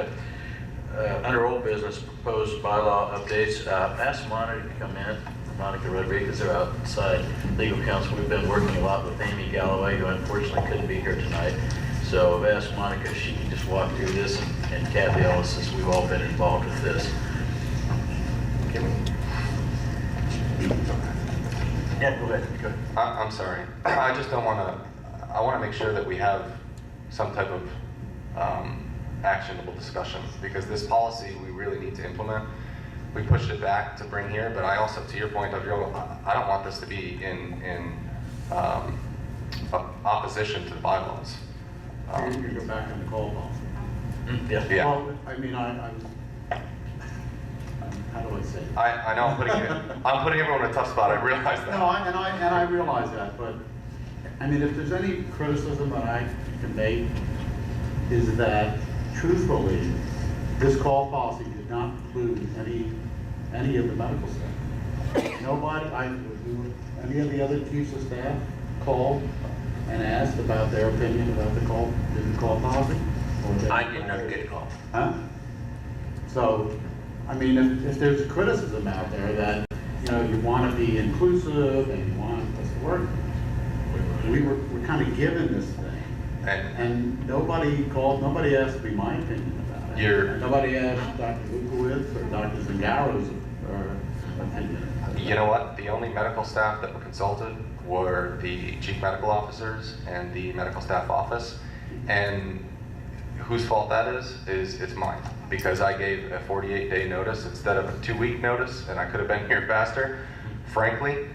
under old business proposed bylaw updates. Ask Monica to come in. Monica Rodriguez, they're outside legal counsel. We've been working a lot with Amy Galloway, who unfortunately couldn't be here tonight. So I've asked Monica if she can just walk through this, and Kathy Ellis, since we've all been involved with this. Yeah, go ahead. Go ahead. I'm sorry. I just don't want to. I want to make sure that we have some type of actionable discussion, because this policy we really need to implement. We pushed it back to bring here, but I also, to your point, Dr. Yogo, I don't want this to be in opposition to the bylaws. You can go back in the call policy. Yeah. Well, I mean, how do I say it? I know I'm putting everyone in a tough spot. I realize that. No, and I realize that, but I mean, if there's any criticism that I can make, is that truthfully, this call policy did not include any of the medical staff. Nobody, any of the other chiefs of staff called and asked about their opinion about the call policy? I did not get a call. Huh? So, I mean, if there's criticism out there that, you want to be inclusive and you want us to work, we're kind of given this thing. And nobody called, nobody asked me my opinion about it. And nobody asked Dr. Lukowitz or Dr. Zangaro's opinion. You know what? The only medical staff that were consulted were the chief medical officers and the medical staff office. And whose fault that is it's mine. Because I gave a 48-day notice instead of a 2-week notice, and I could have been here faster. Frankly,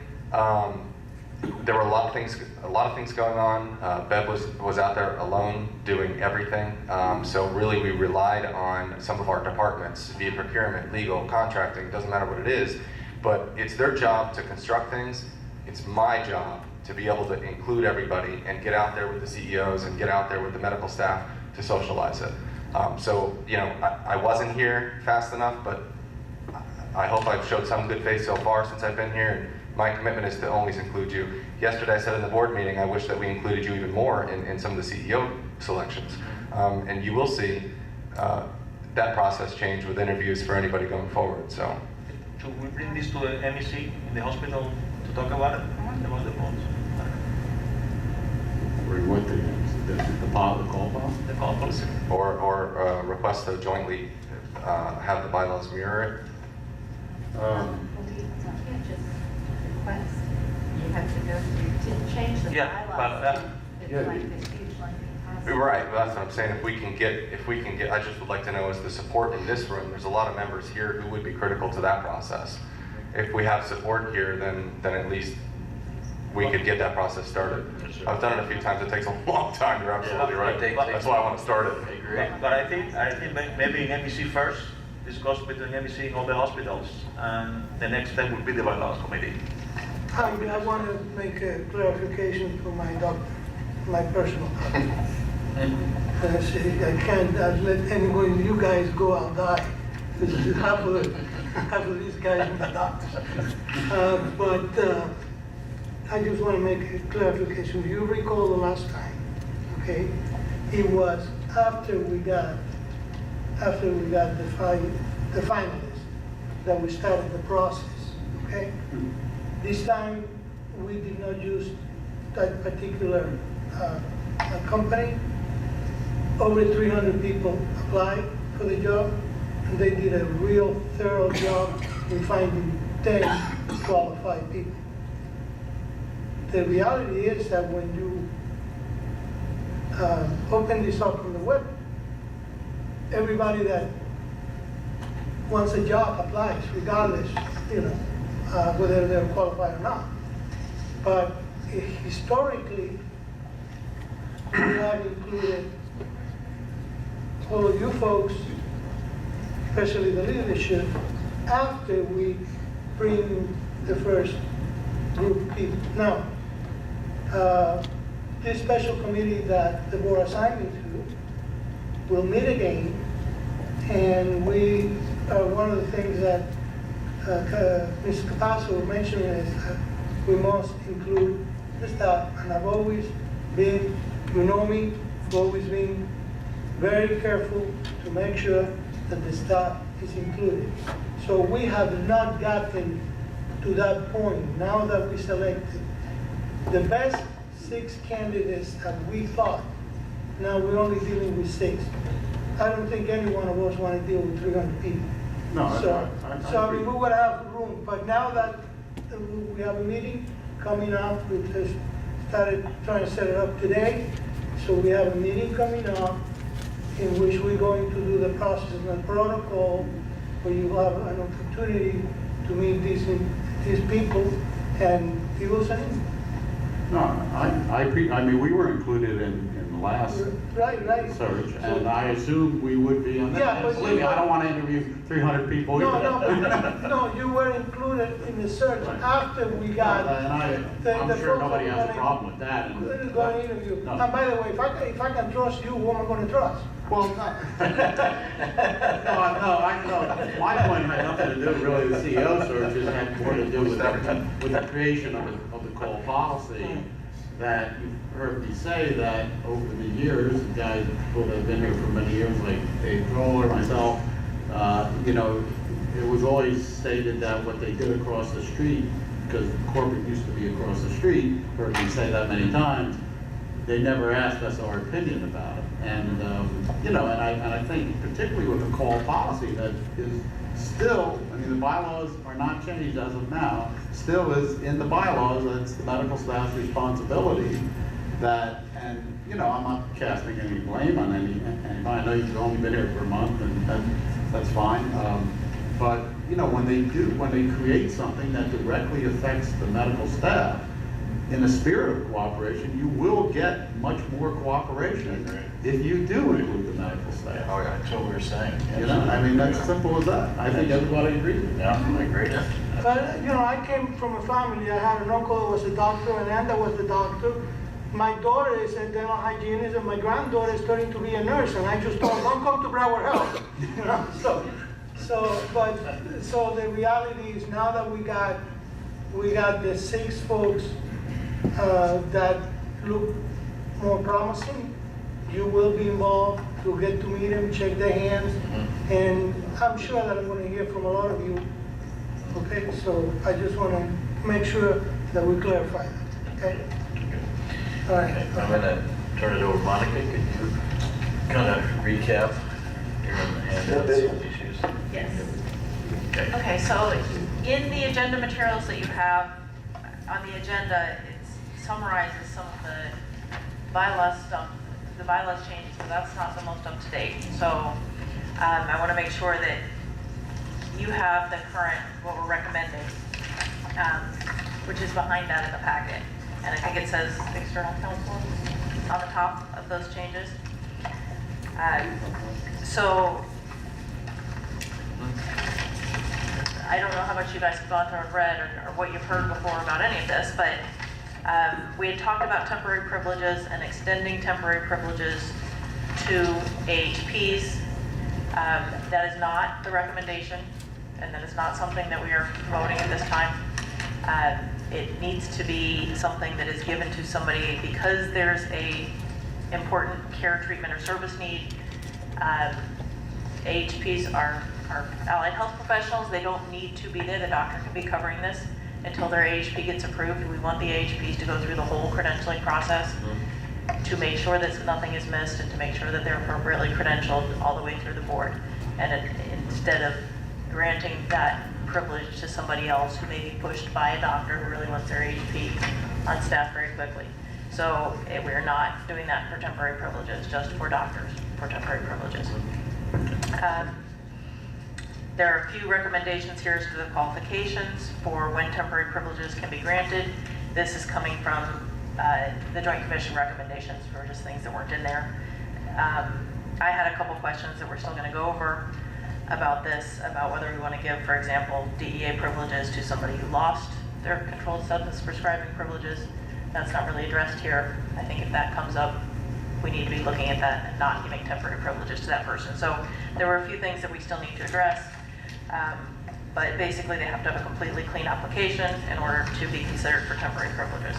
there were a lot of things going on. Bev was out there alone doing everything. So really we relied on some of our departments via procurement, legal, contracting, doesn't matter what it is, but it's their job to construct things. It's my job to be able to include everybody and get out there with the CEOs and get out there with the medical staff to socialize it. So, I wasn't here fast enough, but I hope I've showed some good faith so far since I've been here. And my commitment is to always include you. Yesterday I said in the board meeting, I wish that we included you even more in some of the CEO selections. And you will see that process change with interviews for anybody going forward. So, Should we bring this to the MEC in the hospital to talk about it? About the phones? What the call policy? The call policy. or request to jointly have the bylaws mirror it. You can't just request. You have to go through, to change the Yeah, bylaws. but, It's like this huge lengthy process. Right, but that's what I'm saying. If we can get, I just would like to know is the support in this room. There's a lot of members here who would be critical to that process. If we have support here, then at least we could get that process started. I've done it a few times. It takes a long time. You're absolutely right. That's why I want to start it. But I think maybe in MEC first, discuss between MEC and all the hospitals, and the next step would be the bylaws committee. I want to make a clarification for my doctor, my personal doctor. I can't let anybody, you guys go, I'll die. because half of these guys are doctors. But I just want to make a clarification. If you recall the last time, okay, it was after we got the finalists that we started the process, okay? This time, we did not use that particular company. Over 300 people applied for the job, and they did a real thorough job in finding 10 qualified people. The reality is that when you open this up on the web, everybody that wants a job applies, regardless, whether they're qualified or not. But historically, we have included all of you folks, especially the leadership, after we bring the first group of people. Now, this special committee that the board assigned me to will meet again, and one of the things that Ms. Capasso mentioned is that we must include the staff, and I've always been, you know me, I've always been very careful to make sure that the staff is included. So we have not gotten to that point. Now that we selected the best 6 candidates that we thought, now we're only dealing with 6. I don't think any one of us want to deal with 300 people. No, So I we would have room, but now that we have a meeting coming up, we just started trying to set it up today. So we have a meeting coming up in which we're going to do the process and the protocol, where you have an opportunity to meet these people, and people saying, No, I mean, we were included in the last right. search, and I assumed we would be on that. Yeah, but Believe me, I don't want to interview 300 people either. No, you were included in the search after we got. I'm sure nobody has a problem with that. Go and interview. No. And by the way, if I can trust you, who am I going to trust? Well, no, my point had nothing to do really with the CEO search, it had more to do with the creation of the call policy, that you've heard me say that over the years, the guys who have been here for many years, like Dave Troller, myself, it was always stated that what they did across the street, because corporate used to be across the street, heard me say that many times, they never asked us our opinion about it. And, and I think particularly with the call policy that is still, I mean, the bylaws are not changed as of now, still is in the bylaws, that it's the medical staff's responsibility that, and, I'm not casting any blame on anybody. I know you've only been here for a month, and that's fine. But, when they create something that directly affects the medical staff, in a spirit of cooperation, you will get much more cooperation if you do include the medical staff. Oh, yeah, that's what we were saying. I mean, that's simple as that. I think everybody agrees with that. Yeah, I agree. But, I came from a family. I had an uncle that was a doctor, an aunt that was a doctor. My daughter is a dental hygienist, and my granddaughter is turning to be a nurse. And I just told them, don't come to Broward Health. So the reality is now that we got the 6 folks that look more promising, you will be involved. You'll get to meet them, shake their hands, and I'm sure that I'm going to hear from a lot of you. Okay, so I just want to make sure that we clarify that. Okay. All right. Okay, I'm going to turn it over to Monica. Could you kind of recap your handouts issues? Yes. Okay, so in the agenda materials that you have on the agenda, it summarizes some of the bylaw stuff, the bylaws changes, but that's not the most up to date. So I want to make sure that you have the current, what we're recommending, which is behind that in the packet. And I think it says external counsel on the top of those changes. So I don't know how much you guys have gone through and read or what you've heard before about any of this, but we had talked about temporary privileges and extending temporary privileges to AHPs. That is not the recommendation, and that is not something that we are promoting at this time. It needs to be something that is given to somebody because there's a important care, treatment, or service need. AHPs are allied health professionals. They don't need to be there. The doctor can be covering this until their AHP gets approved. We want the AHPs to go through the whole credentialing process to make sure that nothing is missed and to make sure that they're appropriately credentialed all the way through the board. And instead of granting that privilege to somebody else who may be pushed by a doctor who really wants their AHP on staff very quickly. So we're not doing that for temporary privileges, just for doctors, for temporary privileges. There are a few recommendations here as to the qualifications for when temporary privileges can be granted. This is coming from the Joint Commission recommendations for just things that weren't in there. I had a couple questions that we're still going to go over about this, about whether we want to give, for example, DEA privileges to somebody who lost their controlled substance prescribing privileges. That's not really addressed here. I think if that comes up, we need to be looking at that and not giving temporary privileges to that person. So there were a few things that we still need to address, but basically they have to have a completely clean application in order to be considered for temporary privileges.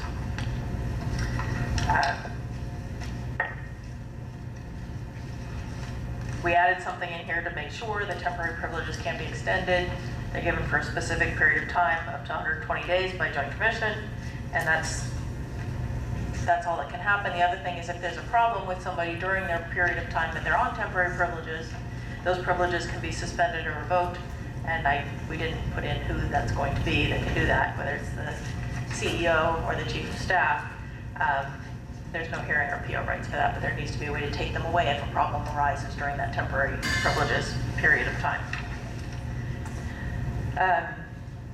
We added something in here to make sure that temporary privileges can be extended. They're given for a specific period of time, up to 120 days by Joint Commission, and that's all that can happen. The other thing is if there's a problem with somebody during their period of time that they're on temporary privileges, those privileges can be suspended or revoked, and we didn't put in who that's going to be that can do that, whether it's the CEO or the Chief of Staff. There's no hearing or PO rights for that, but there needs to be a way to take them away if a problem arises during that temporary privileges period of time.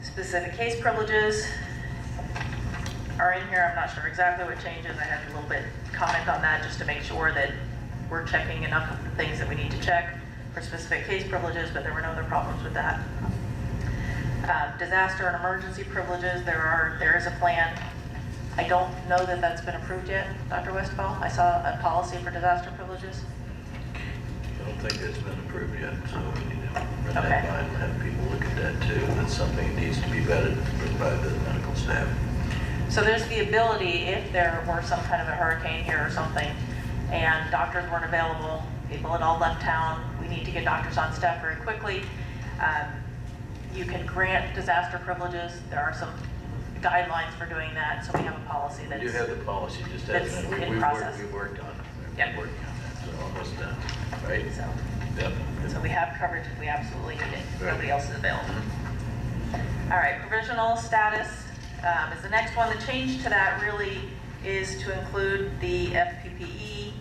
Specific case privileges are in here. I'm not sure exactly what changes. I had a little bit comment on that just to make sure that we're checking enough of the things that we need to check for specific case privileges, but there were no other problems with that. Disaster and emergency privileges, there is a plan. I don't know that that's been approved yet, Dr. Westphal. I saw a policy for disaster privileges. I don't think it's been approved yet, so we need to run that by and have people look at that too. That's something that needs to be vetted by the medical staff. So there's the ability, if there were some kind of a hurricane here or something, and doctors weren't available, people had all left town, we need to get doctors on staff very quickly. You can grant disaster privileges. There are some guidelines for doing that, so we have a policy that's You have the policy, just that's hasn't in process. We've worked on it. Yep. We're working on that, so almost done, right? So, Yep. so we have coverage if we absolutely need it. Right. Nobody else is available. All right, provisional status is the next one. The change to that really is to include the FPPE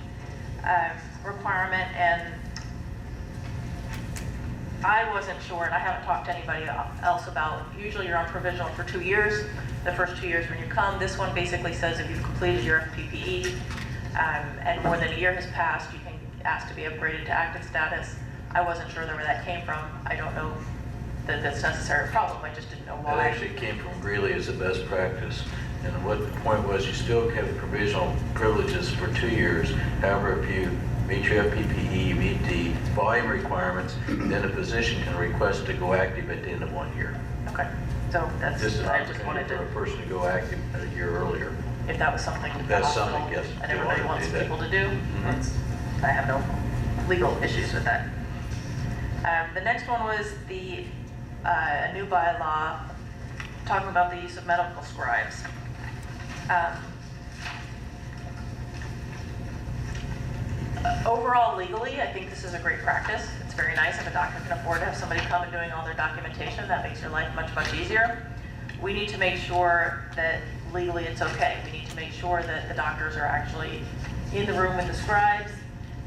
requirement, and I wasn't sure, and I haven't talked to anybody else about, usually you're on provisional for 2 years, the first 2 years when you come. This one basically says if you've completed your FPPE and more than a year has passed, you can ask to be upgraded to active status. I wasn't sure where that came from. I don't know that that's necessarily a problem. I just didn't know why. That actually came from Greeley as a best practice. And what the point was, you still have provisional privileges for 2 years. However, if you meet your FPPE, you meet the volume requirements, then a physician can request to go active at the end of 1 year. Okay, so that's, This is an I just wanted opportunity to, for a person to go active a year earlier. if that was something the That's hospital something, yes, and they everybody wanna wants do that. people to do. I have no legal issues with that. The next one was a new bylaw talking about the use of medical scribes. Overall, legally, I think this is a great practice. It's very nice if a doctor can afford to have somebody come and doing all their documentation. That makes your life much, much easier. We need to make sure that legally it's okay. We need to make sure that the doctors are actually in the room with the scribes,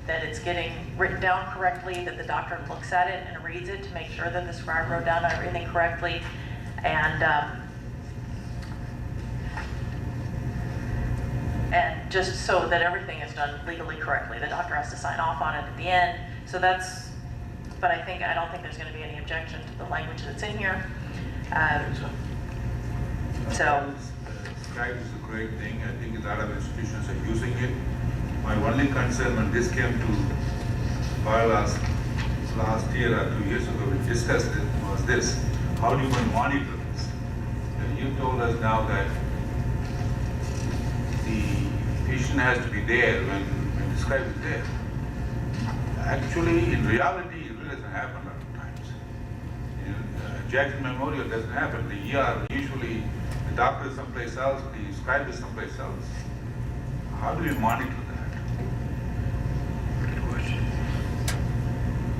that it's getting written down correctly, that the doctor looks at it and reads it to make sure that the scribe wrote down everything correctly. And just so that everything is done legally correctly. The doctor has to sign off on it at the end. So that's, but I don't think there's going to be any objection to the language that's in here. Scribe is a great thing. I think a lot of institutions are using it. My only concern when this came to bylaws last year or 2 years ago, we discussed it, was this: how do you going to monitor this? And you told us now that the patient has to be there when the scribe is there. Actually, in reality, it really doesn't happen a lot of times. In Jackson Memorial, it doesn't happen. The ER, usually the doctor is someplace else, the scribe is someplace else. How do we monitor that? Good question.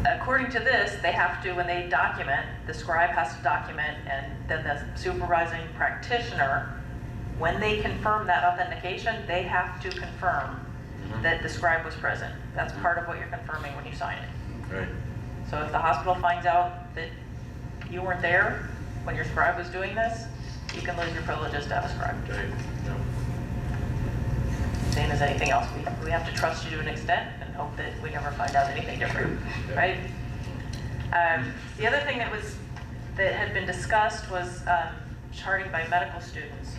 According to this, they have to, when they document, the scribe has to document, and then the supervising practitioner, when they confirm that authentication, they have to confirm that the scribe was present. That's part of what you're confirming when you sign it. Right. So if the hospital finds out that you weren't there when your scribe was doing this, you can lose your privileges to have a scribe. Okay. No. Same as anything else. We have to trust you to an extent and hope that we never find out anything different, right? The other thing that had been discussed was charting by medical students.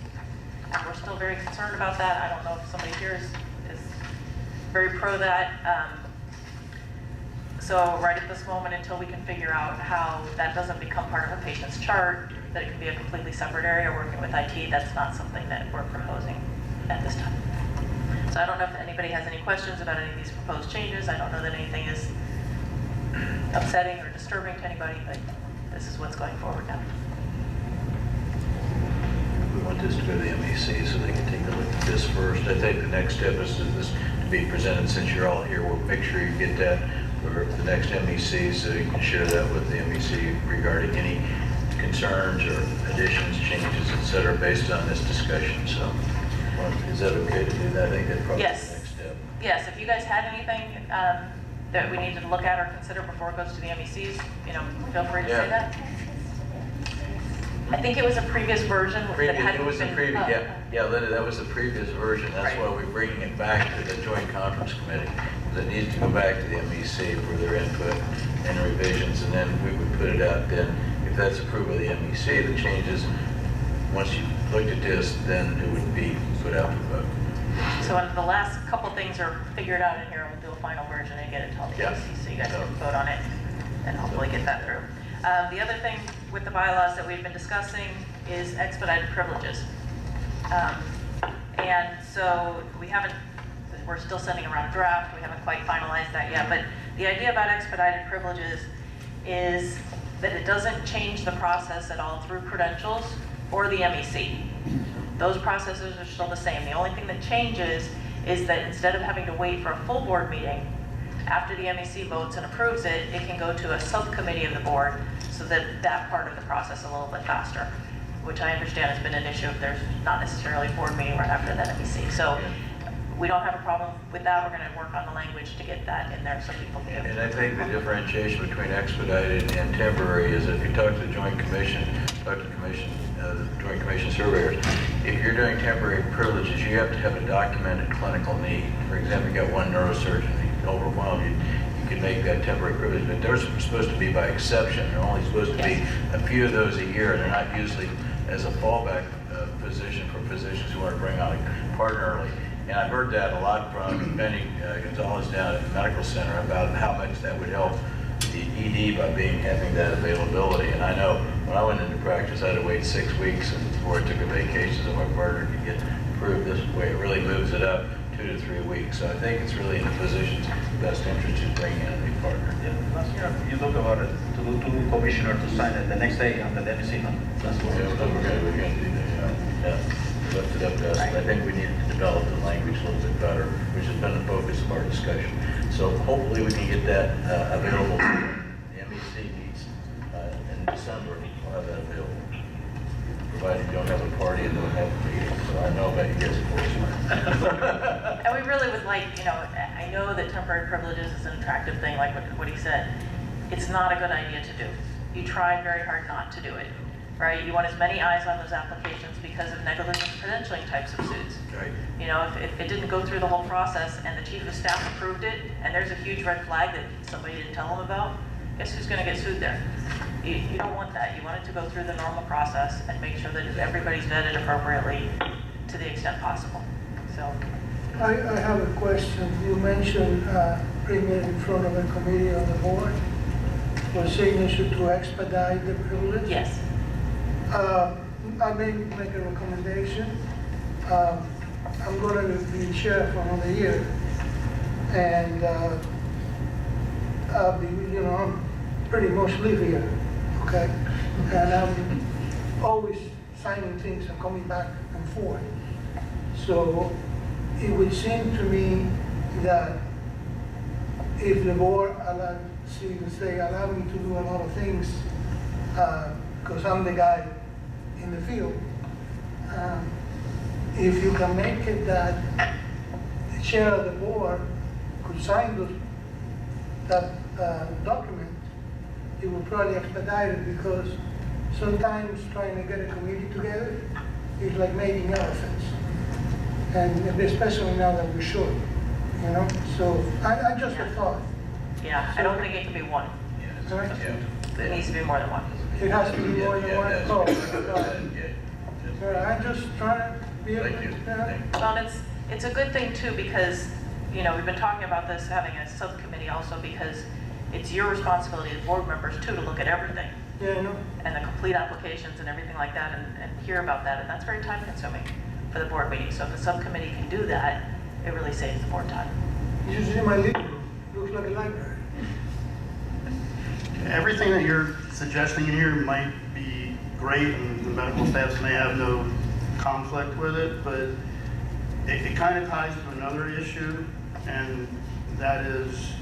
We're still very concerned about that. I don't know if somebody here is very pro that. So right at this moment, until we can figure out how that doesn't become part of a patient's chart, that it can be a completely separate area working with IT, that's not something that we're proposing at this time. So I don't know if anybody has any questions about any of these proposed changes. I don't know that anything is upsetting or disturbing to anybody, but this is what's going forward now. We want this to go to the MEC so they can take a look at this first. I think the next step is this to be presented since you're all here. We'll make sure you get that for the next MEC so you can share that with the MEC regarding any concerns or additions, changes, et cetera, based on this discussion. So is that okay to do that? I think that's probably the next step. Yes, if you guys had anything that we needed to look at or consider before it goes to the MECs, feel free to say that. I think it was a previous version that hadn't It was the been- previous, oh, yeah, Linda, that was the previous version. That's why we're bringing it back to the Joint Conference Committee. It needs to go back to the MEC for their input and revisions, and then we would put it out then. If that's approved by the MEC, the changes, once you looked at this, then it would be put out to vote. So the last couple things are figured out in here. We'll do a final version and get it to all the MECs so you guys can vote on it and hopefully get that through. The other thing with the bylaws that we've been discussing is expedited privileges. And so we're still sending around a draft. We haven't quite finalized that yet, but the idea about expedited privileges is that it doesn't change the process at all through credentials or the MEC. Those processes are still the same. The only thing that changes is that instead of having to wait for a full board meeting, after the MEC votes and approves it, it can go to a subcommittee of the board so that that part of the process is a little bit faster, which I understand has been an issue if there's not necessarily a board meeting right after that MEC. So we don't have a problem with that. We're going to work on the language to get that in there so people can. And I think the differentiation between expedited and temporary is if you talk to the Joint Commission, the Joint Commission surveyors, if you're doing temporary privileges, you have to have a documented clinical need. For example, you got one neurosurgeon, he's overwhelmed, you can make that temporary privilege, but they're supposed to be by exception. They're only supposed to be a few of those a year, and they're not usually as a fallback position for physicians who want to bring on a partner early. And I heard that a lot from Benny Gonzalez down at the medical center about how much that would help the ED by having that availability. And I know when I went into practice, I had to wait 6 weeks before I took a vacation so my partner could get approved. This way, it really moves it up 2 to 3 weeks. So I think it's really in the physician's best interest to bring in a new partner. Yeah, last year you talked about it to the commissioner to sign it the next day after the MEC. That's what we're going to do that. Yeah. Left it up to us, but I think we need to develop the language a little bit better, which has been the focus of our discussion. So hopefully we can get that available. The MEC meets in December. We'll have that available, provided you don't have a party and don't have a meeting. So I know about you guys, of course. And we really would like, I know that temporary privileges is an attractive thing, like what he said. It's not a good idea to do. You try very hard not to do it. Right, you want as many eyes on those applications because of negligent credentialing types of suits. Right. If it didn't go through the whole process and the chief of staff approved it, and there's a huge red flag that somebody didn't tell them about, guess who's going to get sued there? You don't want that. You want it to go through the normal process and make sure that everybody's vetted appropriately to the extent possible. So, I have a question. You mentioned bringing it in front of a committee on the board. for signature to expedite the privilege. Yes. I may make a recommendation. I'm going to be chair for another year, and I'll be, I'm pretty much live here, okay? And I'm always signing things and coming back and forth. So it would seem to me that if the board allow me to do a lot of things, because I'm the guy in the field, if you can make it that the chair of the board could sign that document, it will probably expedite it, because sometimes trying to get a committee together is like making elephants. And especially now that we're short, So I just a thought. Yeah, I don't think it can be one. Sorry? It needs to be more than one. It has to be more than one. Oh, sorry, I'm just trying to be able to. Well, it's a good thing too, because, we've been talking about this, having a subcommittee also, because it's your responsibility as board members too to look at everything. Yeah, I know. And the complete applications and everything like that, and hear about that, and that's very time consuming for the board meeting. So if the subcommittee can do that, it really saves the board time. You should see my living room. Looks like a library. Everything that you're suggesting in here might be great, and the medical staffs may have no conflict with it, but it kind of ties to another issue, and that is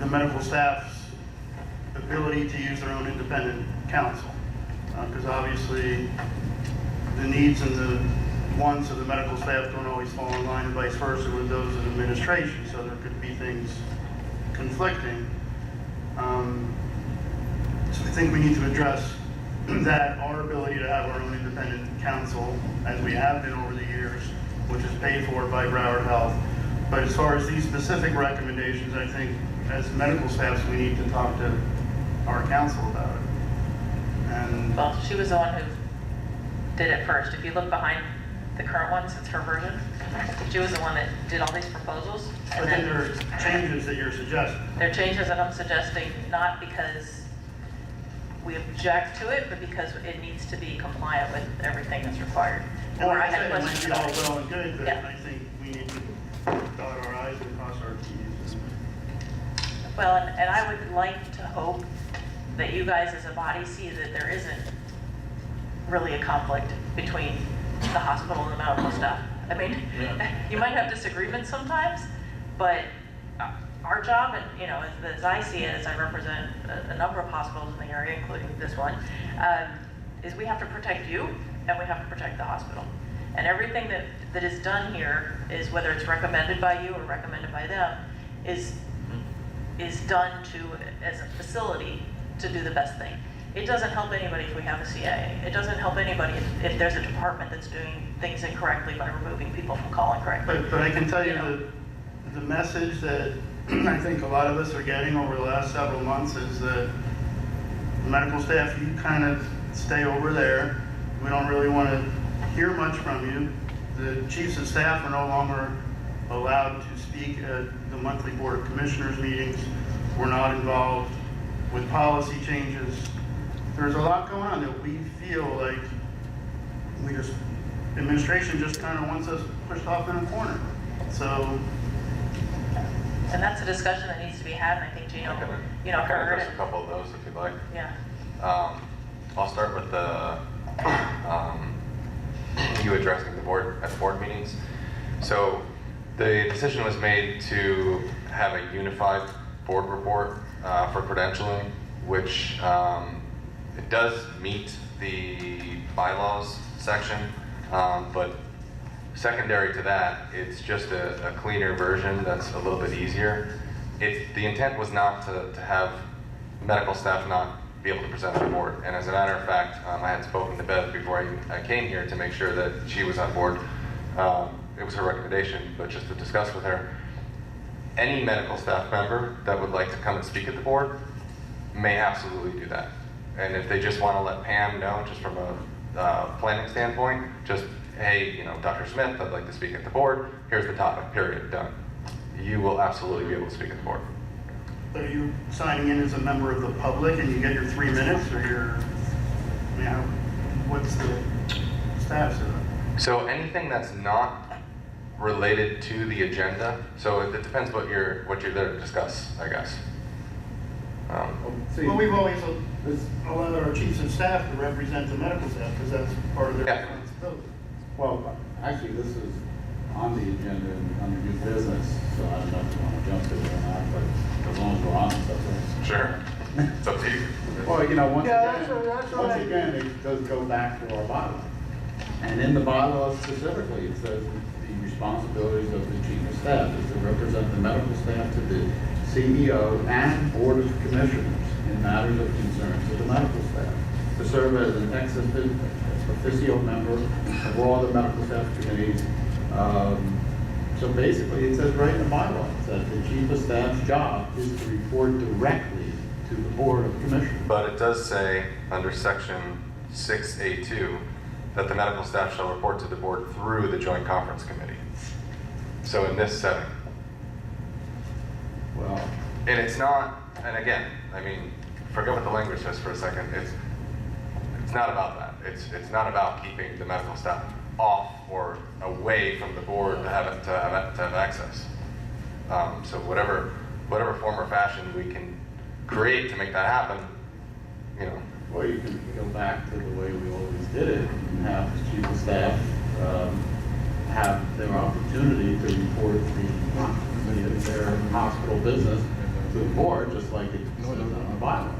the medical staff's ability to use their own independent counsel. Because obviously the needs and the wants of the medical staff don't always fall in line, and vice versa with those of administration, so there could be things conflicting. So I think we need to address that, our ability to have our own independent counsel, as we have been over the years, which is paid for by Broward Health. But as far as these specific recommendations, I think as medical staffs, we need to talk to our counsel about it. And Well, she was the one who did it first. If you look behind the current ones, it's her version. She was the one that did all these proposals. but then there are changes that you're suggesting. There are changes that I'm suggesting, not because we object to it, but because it needs to be compliant with everything that's required. And Well, where I like I had said, it might questions be about all it. well and good, but Yeah. I think we need to dot our i's and cross our t's. Well, and I would like to hope that you guys as a body see that there isn't really a conflict between the hospital and the medical staff. I mean, you might have disagreements sometimes, but our job, and as I see it, as I represent a number of hospitals in the area, including this one, is we have to protect you and we have to protect the hospital. And everything that is done here is, whether it's recommended by you or recommended by them, is done as a facility to do the best thing. It doesn't help anybody if we have a CIA. It doesn't help anybody if there's a department that's doing things incorrectly by removing people from calling correctly. But I can tell you the message that I think a lot of us are getting over the last several months is that medical staff, you kind of stay over there. We don't really want to hear much from you. The chiefs of staff are no longer allowed to speak at the monthly Board of Commissioners meetings. We're not involved with policy changes. There's a lot going on that we feel like administration just kind of wants us pushed off in a corner. So. And that's a discussion that needs to be had, and I think Gino, I can heard address it. a couple of those if you'd like. Yeah. I'll start with you addressing the board at board meetings. So the decision was made to have a unified board report for credentialing, which it does meet the bylaws section, but secondary to that, it's just a cleaner version that's a little bit easier. The intent was not to have medical staff not be able to present to the board. And as a matter of fact, I had spoken to Bev before I came here to make sure that she was on board. It was her recommendation, but just to discuss with her. Any medical staff member that would like to come and speak at the board may absolutely do that. And if they just want to let Pam know, just from a planning standpoint, just, hey, Dr. Smith, I'd like to speak at the board. Here's the topic, period, done. You will absolutely be able to speak at the board. Are you signing in as a member of the public and you get your 3 minutes, or what's the status of it? So anything that's not related to the agenda, so it depends what you're there to discuss, I guess. Well, we've always allowed our chiefs of staff to represent the medical staff because that's part of their responsibility. Well, actually, this is on the agenda and under new business, so I don't know if you want to jump to it or not, but as long as we're on it, that's all. Sure. It's up to you. Well, once that's once again, it does go back to our bylaw. And in the bylaw specifically, it says the responsibilities of the chief of staff is to represent the medical staff to the CEO and Board of Commissioners in matters of concern to the medical staff, to serve as an ex officio member of all the medical staff committees. So basically, it says right in the bylaw that the chief of staff's job is to report directly to the Board of Commissioners. But it does say under section 6A2 that the medical staff shall report to the board through the joint conference committee. So in this setting. Well, and it's not, and again, I mean, forget what the language says for a second. It's not about that. It's not about keeping the medical staff off or away from the board to have access. So whatever form or fashion we can create to make that happen, Well, you can go back to the way we always did it and have the chief of staff have their opportunity to report their hospital business to the board, just like it says on the bylaw.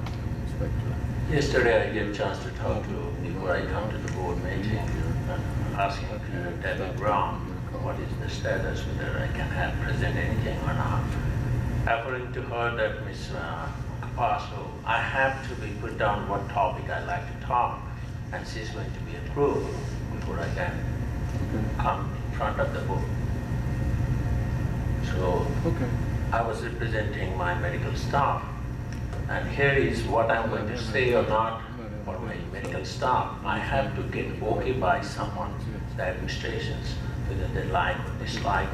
Yesterday, I gave a chance to talk to, before I come to the board meeting, asking Debbie Brown, what is the status, whether I can present anything or not. According to her, that Ms. Capasso, I have to be put down what topic I like to talk, and she's going to be approved before I can come in front of the board. So I was representing my medical staff, and here is what I'm going to say or not for my medical staff. I have to get okay by someone, the administrations, whether they like or dislike.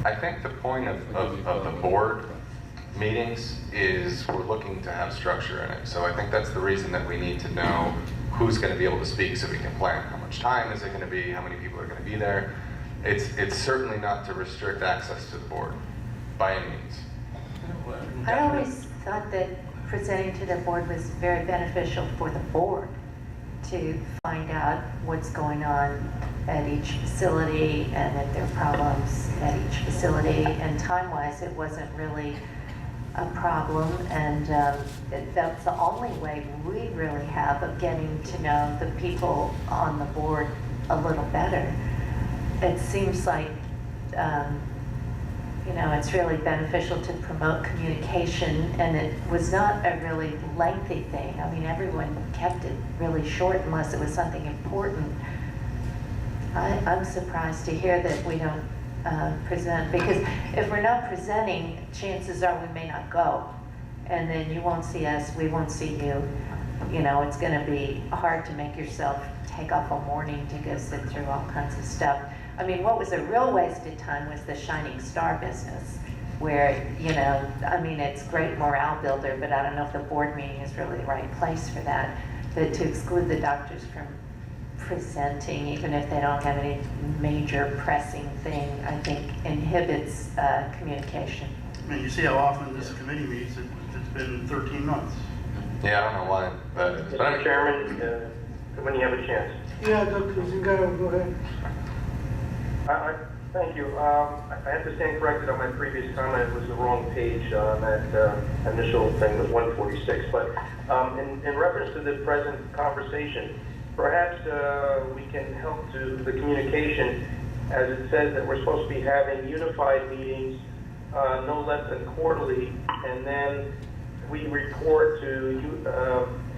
I think the point of the board meetings is we're looking to have structure in it. So I think that's the reason that we need to know who's going to be able to speak so we can plan. How much time is it going to be? How many people are going to be there? It's certainly not to restrict access to the board by any means. I always thought that presenting to the board was very beneficial for the board to find out what's going on at each facility and if there are problems at each facility. And time-wise, it wasn't really a problem, and that's the only way we really have of getting to know the people on the board a little better. It seems like it's really beneficial to promote communication, and it was not a really lengthy thing. I mean, everyone kept it really short unless it was something important. I'm surprised to hear that we don't present, because if we're not presenting, chances are we may not go. And then you won't see us, we won't see you. It's gonna be hard to make yourself take off a morning to go sit through all kinds of stuff. I mean, what was a real waste of time was the shining star business, where, it's great morale builder, but I don't know if the board meeting is really the right place for that. But to exclude the doctors from presenting, even if they don't have any major pressing thing, I think inhibits communication. I mean, you see how often this committee meets. It's been 13 months. Yeah, I don't know why. Mr. Chairman, when you have a chance. Yeah, Dr. Zingaro, go ahead. Thank you. I have to stand corrected on my previous comment. It was the wrong page on that initial thing, was 146. But in reference to the present conversation, perhaps we can help to the communication, as it says that we're supposed to be having unified meetings no less than quarterly, and then we report to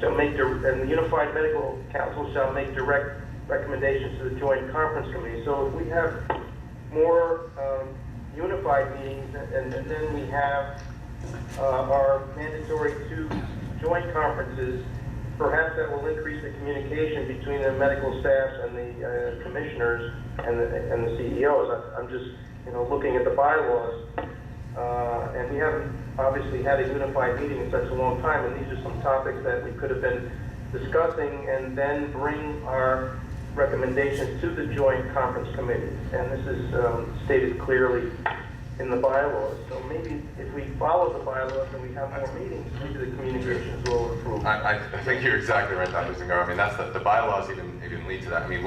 and the Unified Medical Council shall make direct recommendations to the Joint Conference Committee. So if we have more unified meetings, and then we have our mandatory 2 joint conferences, perhaps that will increase the communication between the medical staffs and the commissioners and the CEOs. I'm just, looking at the bylaws. And we haven't obviously had a unified meeting in such a long time, and these are some topics that we could have been discussing and then bring our recommendations to the joint conference committees. And this is stated clearly in the bylaws. So maybe if we follow the bylaws and we have more meetings, maybe the communications will improve. I think you're exactly right, Dr. Zingaro. I mean, that's the bylaws even lead to that. I mean,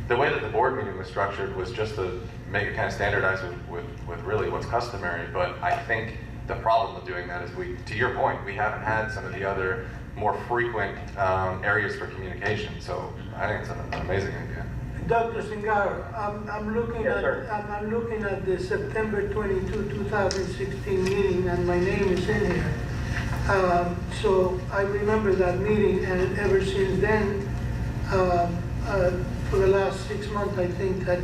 the way that the board meeting was structured was just to make it kind of standardized with really what's customary. But I think the problem with doing that is to your point, we haven't had some of the other more frequent areas for communication. So I think it's an amazing idea. Dr. Zingaro, I'm looking Yes, at sir. I'm looking at the September 22, 2016 meeting, and my name is in here. So I remember that meeting, and ever since then, for the last 6 months, I think that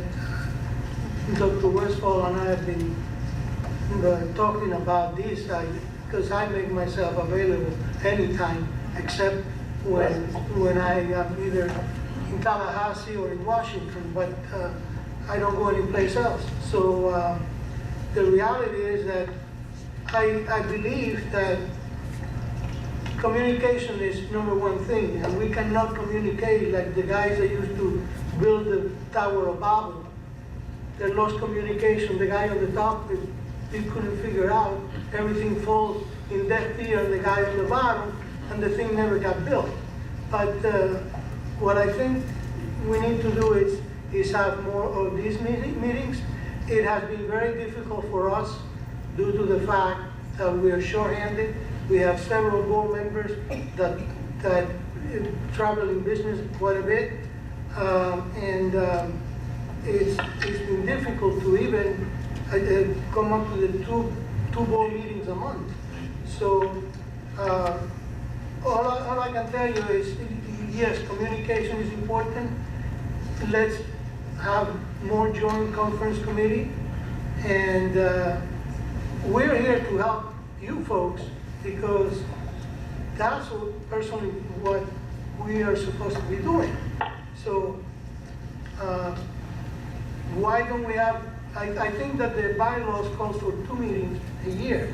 Dr. Westphal and I have been talking about this, because I make myself available anytime, except when I am either in Tallahassee or in Washington, but I don't go anyplace else. So the reality is that I believe that communication is number one thing, and we cannot communicate like the guys that used to build the Tower of Babel. They lost communication. The guy on the top, he couldn't figure out. Everything falls in deaf ear on the guy on the bottom, and the thing never got built. But what I think we need to do is have more of these meetings. It has been very difficult for us due to the fact that we are short-handed. We have several board members that travel in business quite a bit, and it's been difficult to even come up to the two board meetings a month. So all I can tell you is, yes, communication is important. Let's have more joint conference committee, and we're here to help you folks, because that's personally what we are supposed to be doing. So why don't we have, I think that the bylaws calls for 2 meetings a year,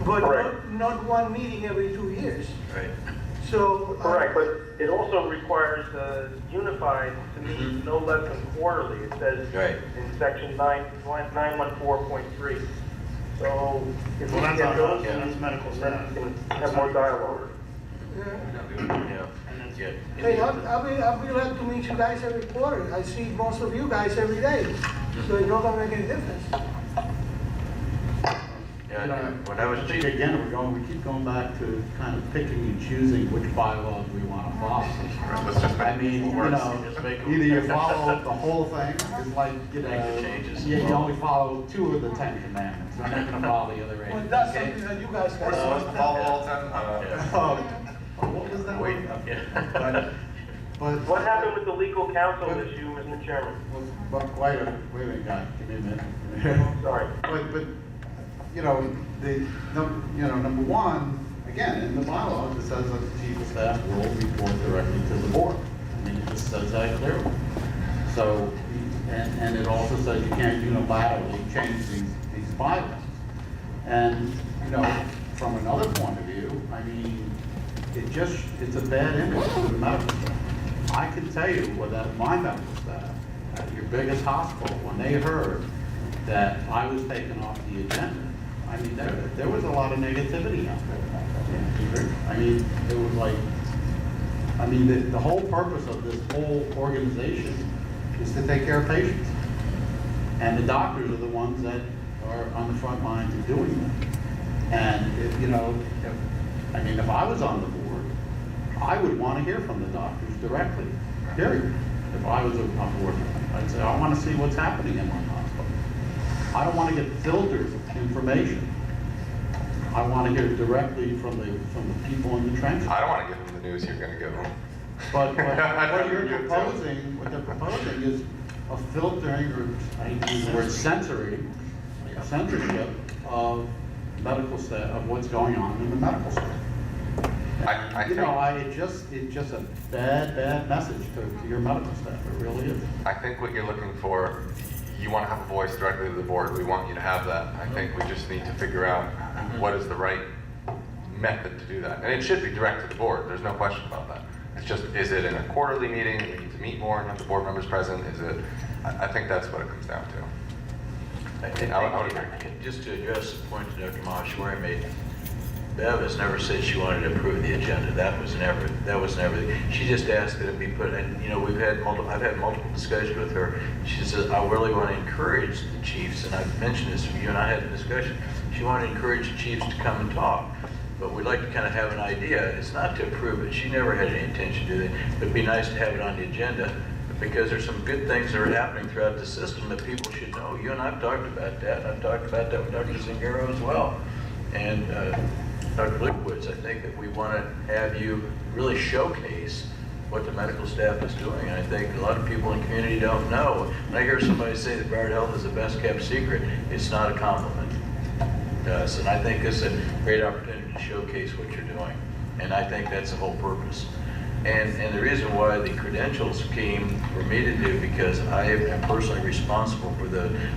but not 1 meeting every 2 years. Right. So Correct, but it also requires unified to meet no less than quarterly. It says in section 914.3. So if we Well, can that's get not those, us, that's medical staff. then we can have more dialogue. Yeah. Hey, I'll be glad to meet you guys every quarter. I see most of you guys every day, so it's not gonna make any difference. Yeah, when I was I think chief, again, we keep going back to kind of picking and choosing which bylaws we want to follow. Let's just I mean, you know, Just make them- either you follow the whole thing, it's like, you Make the know, changes. you only follow 2 of the 10 commandments, you're not gonna follow the other 8. Well, that's something that you guys We're supposed to follow all 10. Oh, what was that? Wait, But What happened with the legal counsel issue, Mr. Chairman? But wait a minute, guys, give me a minute. Sorry. But, you know, number one, again, in the bylaws, it says that the chief of staff will report directly to the board. I mean, it just says that clearly. So, and it also says you can't unilaterally change these bylaws. And, you know, from another point of view, I mean, it's a bad image for the medical staff. I can tell you without my medical staff, at your biggest hospital, when they heard that I was taken off the agenda, I mean, there was a lot of negativity out there. I mean, it was like, I mean, the whole purpose of this whole organization is to take care of patients. And the doctors are the ones that are on the front lines of doing that. And, if I was on the board, I would want to hear from the doctors directly, period. If I was on board, I'd say, I want to see what's happening in my hospital. I don't want to get filtered information. I want to hear directly from the people in the trenches. I don't want to give them the news you're going to give them. But what they're proposing is a filtering, or I use the word censorship of medical staff, of what's going on in the medical staff. It's just a bad message to your medical staff. It really is. I think what you're looking for you want to have a voice directly to the board. We want you to have that. I think we just need to figure out what is the right method to do that. And it should be direct to the board. There's no question about that. It's just, is it in a quarterly meeting? We need to meet more and have the board members present. Is it? I think that's what it comes down to. I would agree. Just to address the point that Dr. Maheshwari made, Bev has never said she wanted to approve the agenda. That was never. She just asked that it be put. And you know, I've had multiple discussions with her. She says, I really want to encourage the chiefs, and I've mentioned this. You and I had a discussion. She wanted to encourage the chiefs to come and talk. But we'd like to kind of have an idea. It's not to approve it. She never had any intention to do that. But it'd be nice to have it on the agenda because there's some good things that are happening throughout the system that people should know. You and I have talked about that. And I've talked about that with Dr. Zingaro as well. And Dr. Liquitz, I think that we want to have you really showcase what the medical staff is doing. And I think a lot of people in the community don't know. When I hear somebody say that Broward Health is the best kept secret, it's not a compliment to us. And I think it's a great opportunity to showcase what you're doing. And I think that's the whole purpose. And the reason why the credentials came for me to do, because I am personally responsible for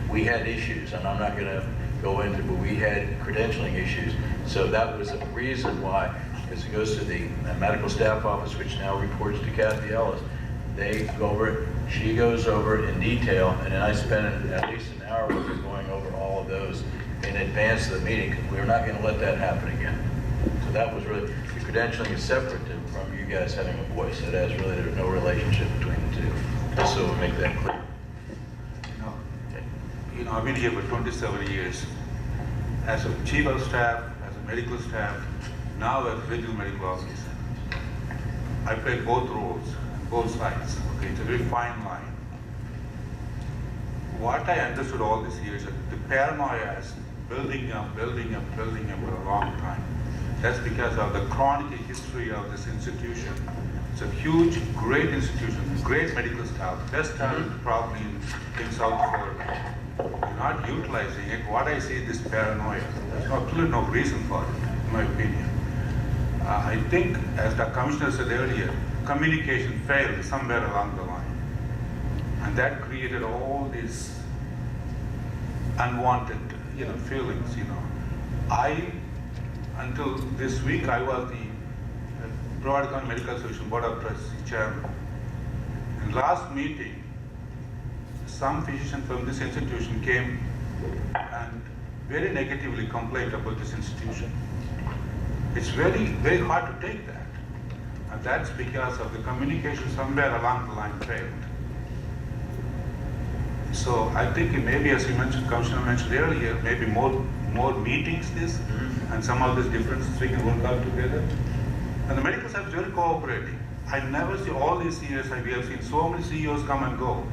we had issues, and I'm not going to go into, but we had credentialing issues. So that was the reason why, because it goes to the medical staff office, which now reports to Kathy Ellis. They go over it, she goes over it in detail, and then I spend at least an hour with her going over all of those in advance of the meeting, because we're not going to let that happen again. So that was really, the credentialing is separate from you guys having a voice. It has really, there's no relationship between the two. Just so we make that clear. You know, I've been here for 27 years. As a chief of staff, as a medical staff, now as regional medical officer. I played both roles, both sides. Okay, it's a very fine line. What I understood all these years, the paranoia is building up for a long time. That's because of the chronic history of this institution. It's a huge, great institution, great medical staff, best talent probably in South Florida. You're not utilizing it. What I see is this paranoia. There's absolutely no reason for it, in my opinion. I think, as the commissioner said earlier, communication failed somewhere along the line. And that created all these unwanted, feelings, Until this week, I was the Broward County Medical Association Board of Trustees chairman. In last meeting, some physicians from this institution came and very negatively complained about this institution. It's very, very hard to take that. And that's because of the communication somewhere along the line failed. So I think maybe, as you mentioned, Commissioner mentioned earlier, maybe more meetings and some of these differences we can work out together. And the medical staff is very cooperating. I never see all these years, we have seen so many CEOs come and go.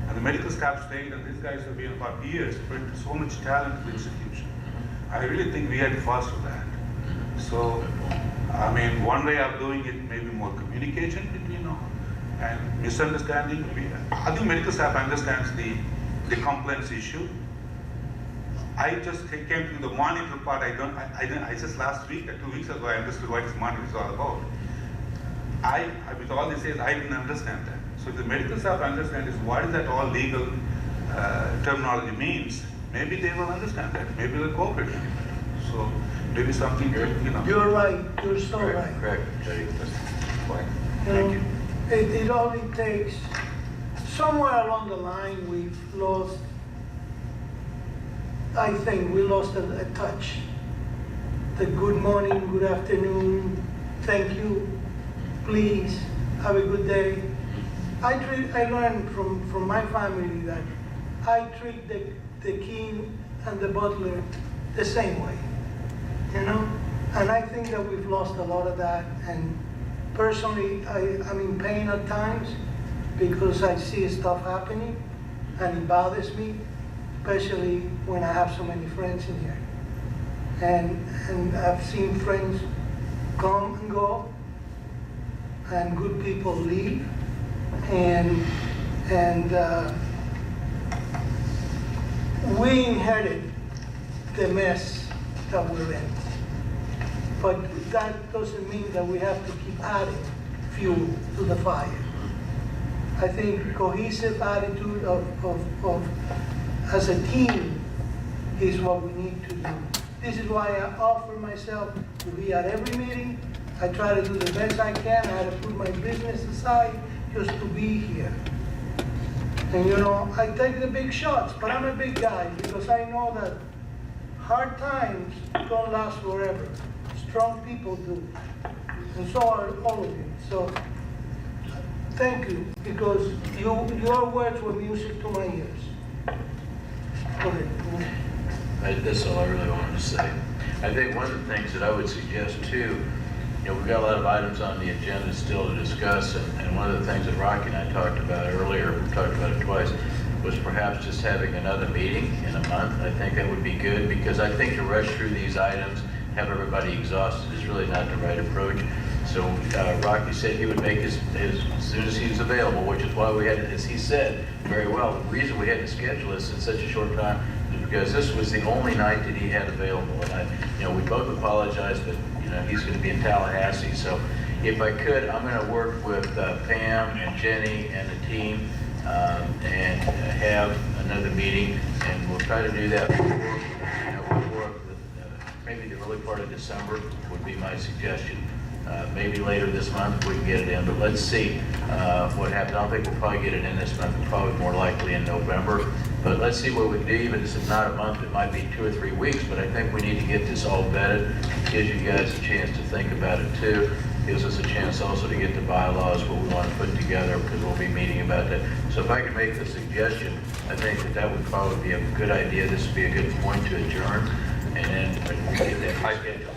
And the medical staff stayed, and these guys have been about years, bring so much talent to the institution. I really think we had to foster that. So, I mean, one way of doing it may be more communication between and misunderstanding. I think medical staff understands the complaints issue. I just came to the monitor part. I just last week or 2 weeks ago, I understood what this monitor is all about. With all this years, I didn't understand that. So the medical staff understand is what is that all legal terminology means. Maybe they will understand that. Maybe they'll cooperate with it. So maybe something, You're right. You're so right. Correct. Thank you. It only takes, somewhere along the line, we've lost, I think we lost a touch. The good morning, good afternoon, thank you, please, have a good day. I learned from my family that I treat the king and the butler the same way, And I think that we've lost a lot of that. And personally, I'm in pain at times because I see stuff happening and it bothers me, especially when I have so many friends in here. And I've seen friends come and go and good people leave. And we inherit the mess that we're in. But that doesn't mean that we have to keep adding fuel to the fire. I think cohesive attitude of as a team is what we need to do. This is why I offer myself to be at every meeting. I try to do the best I can. I had to put my business aside just to be here. And you know, I take the big shots, but I'm a big guy because I know that hard times don't last forever. Strong people do. And so are all of you. So thank you, because your words were music to my ears. Go ahead. That's all I really wanted to say. I think one of the things that I would suggest too, you know, we've got a lot of items on the agenda still to discuss, and one of the things that Rocky and I talked about earlier, we talked about it twice, was perhaps just having another meeting in a month. I think that would be good, because I think to rush through these items, have everybody exhausted is really not the right approach. So Rocky said he would make his as soon as he's available, which is why we had, as he said very well, the reason we had to schedule this in such a short time is because this was the only night that he had available. And we both apologized, but he's going to be in Tallahassee. So if I could, I'm going to work with Pam and Jenny and the team and have another meeting, and we'll try to do that before maybe the early part of December would be my suggestion. Maybe later this month we can get it in, but let's see what happens. I don't think we'll probably get it in this month, probably more likely in November. But let's see what we can do. Even if it's not a month, it might be 2 or 3 weeks, but I think we need to get this all vetted. Gives you guys a chance to think about it too. Gives us a chance also to get the bylaws, what we want to put together, because we'll be meeting about that. So if I could make the suggestion, I think that would probably be a good idea. This would be a good point to adjourn. And then we get that scheduled.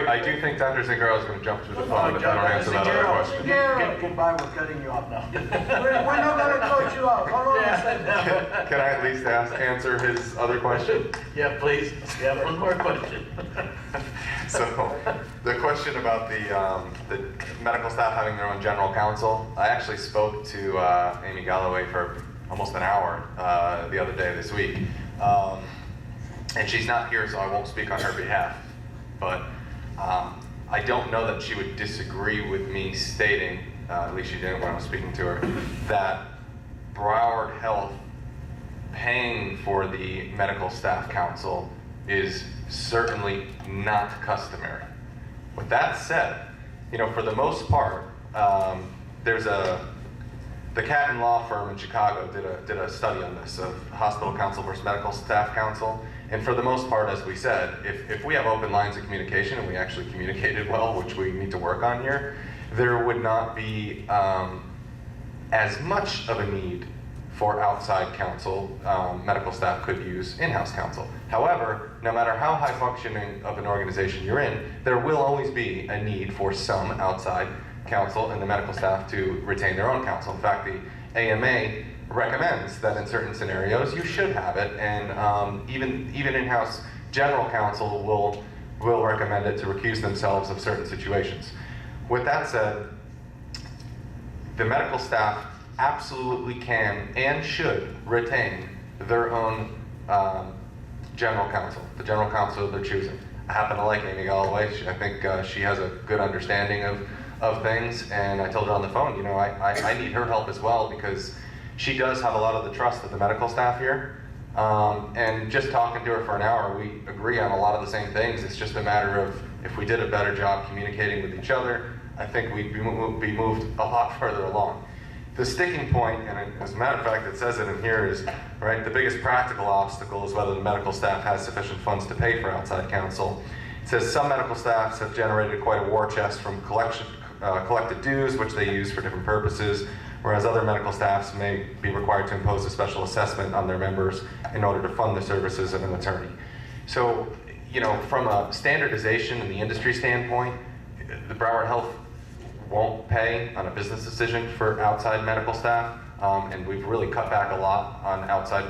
I do think Dr. Zingaro is going to jump through the phone if I don't answer that other question. Goodbye, we're cutting you off now. We're not going to cut you off. Hold on a second. Can I at least answer his other question? Yeah, please. Yeah, one more question. So, the question about the medical staff having their own general counsel, I actually spoke to Amy Galloway for almost an hour the other day this week. And she's not here, so I won't speak on her behalf. But I don't know that she would disagree with me stating, at least she didn't when I was speaking to her, that Broward Health paying for the medical staff council is certainly not customary. With that said, for the most part, the Catton Law Firm in Chicago did a study on this, of hospital counsel versus medical staff counsel. And for the most part, as we said, if we have open lines of communication and we actually communicated well, which we need to work on here, there would not be as much of a need for outside counsel. Medical staff could use in-house counsel. However, no matter how high functioning of an organization you're in, there will always be a need for some outside counsel and the medical staff to retain their own counsel. In fact, the AMA recommends that in certain scenarios you should have it, and even in-house general counsel will recommend it to recuse themselves of certain situations. With that said, the medical staff absolutely can and should retain their own general counsel, the general counsel they're choosing. I happen to like Amy Galloway. I think she has a good understanding of things, and I told her on the phone, I need her help as well, because she does have a lot of the trust of the medical staff here. And just talking to her for an hour, we agree on a lot of the same things. It's just a matter of if we did a better job communicating with each other, I think we'd be moved a lot further along. The sticking point, and as a matter of fact, it says it in here, is right. The biggest practical obstacle is whether the medical staff has sufficient funds to pay for outside counsel. It says some medical staffs have generated quite a war chest from collected dues, which they use for different purposes, whereas other medical staffs may be required to impose a special assessment on their members in order to fund the services of an attorney. So, from a standardization in the industry standpoint, the Broward Health won't pay on a business decision for outside medical staff, and we've really cut back a lot on outside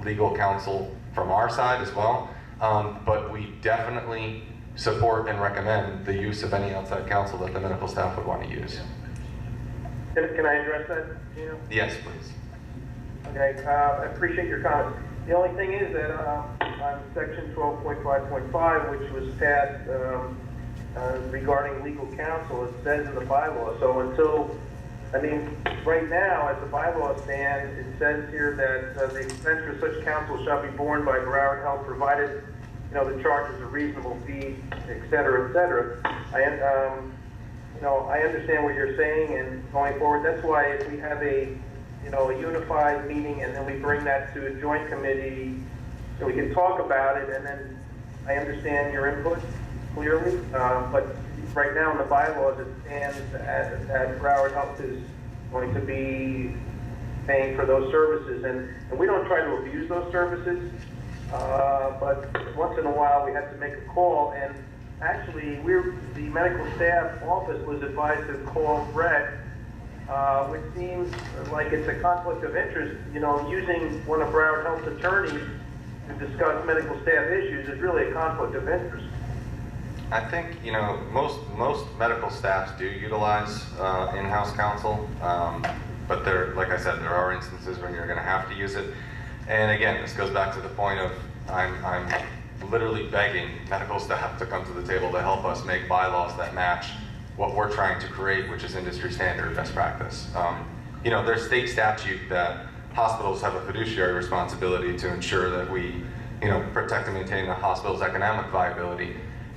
legal counsel from our side as well, but we definitely support and recommend the use of any outside counsel that the medical staff would want to use. Can I address that, Gino? Yes, please. Okay, I appreciate your comment. The only thing is that on section 12.5.5, which was passed regarding legal counsel, it says in the bylaw, so until I mean, right now, as the bylaw stands, it says here that the expense for such counsel shall be borne by Broward Health, provided, you know, the charge is a reasonable fee, et cetera, et cetera. You know, I understand what you're saying, and going forward, that's why if we have a, you know, a unified meeting, and then we bring that to a joint committee, so we can talk about it, and then I understand your input clearly, but right now in the bylaws, it stands that Broward Health is going to be paying for those services, and we don't try to abuse those services, but once in a while we have to make a call, and actually the medical staff office was advised to call Brett, which seems like it's a conflict of interest. You know, using one of Broward Health's attorneys to discuss medical staff issues is really a conflict of interest. I think, you know, most medical staffs do utilize in-house counsel, but there, like I said, there are instances when you're going to have to use it. And again, this goes back to the point of I'm literally begging medical staff to come to the table to help us make bylaws that match what we're trying to create, which is industry standard best practice. You know, there's state statute that hospitals have a fiduciary responsibility to ensure that we, you know, protect and maintain the hospital's economic viability.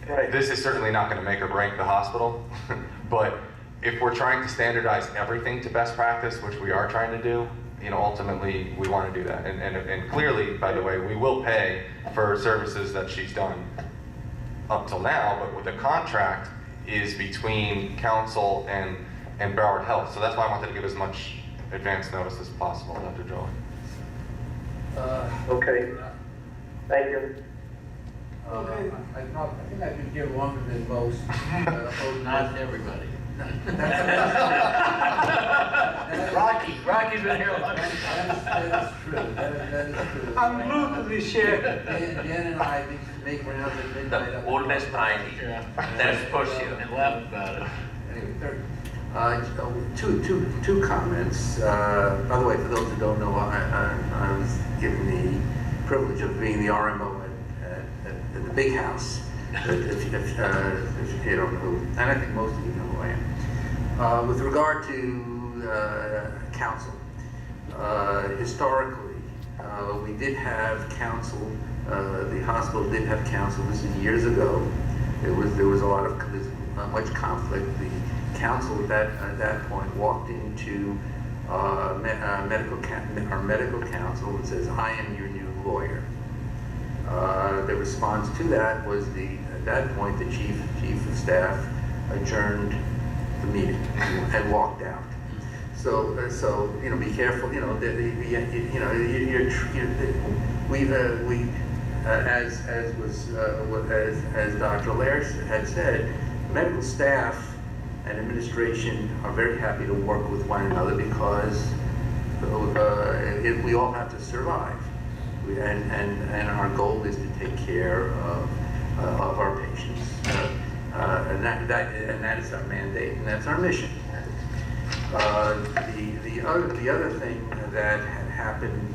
Right. This is certainly not going to make or break the hospital, but if we're trying to standardize everything to best practice, which we are trying to do, you know, ultimately we want to do that. And clearly, by the way, we will pay for services that she's done up till now, but with the contract is between counsel and Broward Health. So that's why I wanted to give as much advance notice as possible, Dr. Jolie. Okay. Thank you. Okay. I think I've been here longer than most. Not everybody. Rocky's been here longer. That is true. That is true. I'm glued to this chair. Dan and I make rounds at midnight. The oldest ID. That's for sure. And laugh about it. Anyway, two comments. By the way, for those who don't know, I was given the privilege of being the RMO at the big house. If you don't know, and I think most of you know who I am. With regard to counsel, historically, we did have counsel. The hospital did have counsel. This is years ago. There was a lot of much conflict. The counsel at that point walked into our medical counsel and says, "I am your new lawyer." The response to that was at that point the chief of staff adjourned the meeting and walked out. So you know, be careful. You know, as Dr. Laird had said, medical staff and administration are very happy to work with one another because we all have to survive. And our goal is to take care of our patients, and that is our mandate, and that's our mission. The other thing that had happened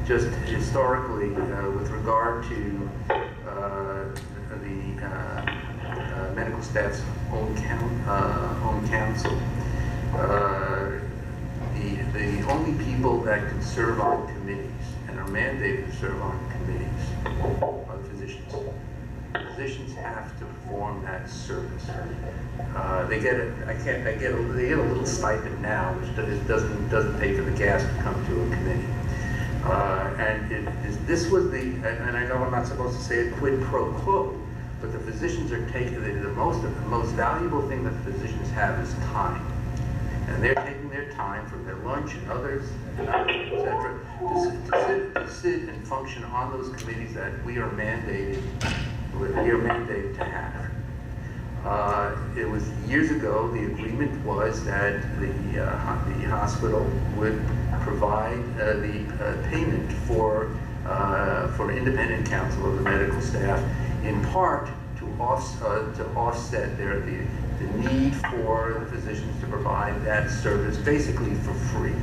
just historically with regard to the medical staff's own counsel. The only people that can serve on committees and are mandated to serve on committees are the physicians. Physicians have to perform that service. They get a little stipend now, which doesn't pay for the gas to come to a committee. This was and I know I'm not supposed to say a quid pro quo, but the physicians are taking the most valuable thing that the physicians have is time. And they're taking their time from their lunch and others, etc., to sit and function on those committees that we are mandated to have. It was years ago. The agreement was that the hospital would provide the payment for independent counsel of the medical staff, in part to offset the need for the physicians to provide that service basically for free.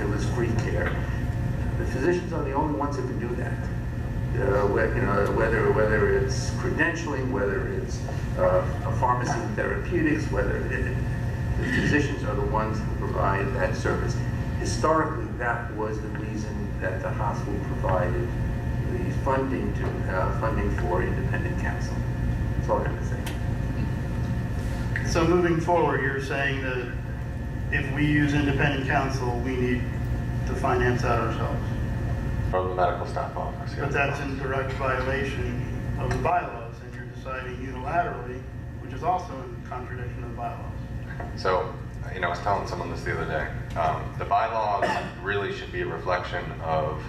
It was free care. The physicians are the only ones who can do that. Whether it's credentialing, whether it's pharmacy and therapeutics, The physicians are the ones who provide that service. Historically, that was the reason that the hospital provided the funding for independent counsel. That's all I'm going to say. So moving forward, you're saying that if we use independent counsel, we need to finance that ourselves? From the medical staff office, yeah. But that's in direct violation of the bylaws, and you're deciding unilaterally, which is also in contradiction of the bylaws. So, I was telling someone this the other day. The bylaws really should be a reflection of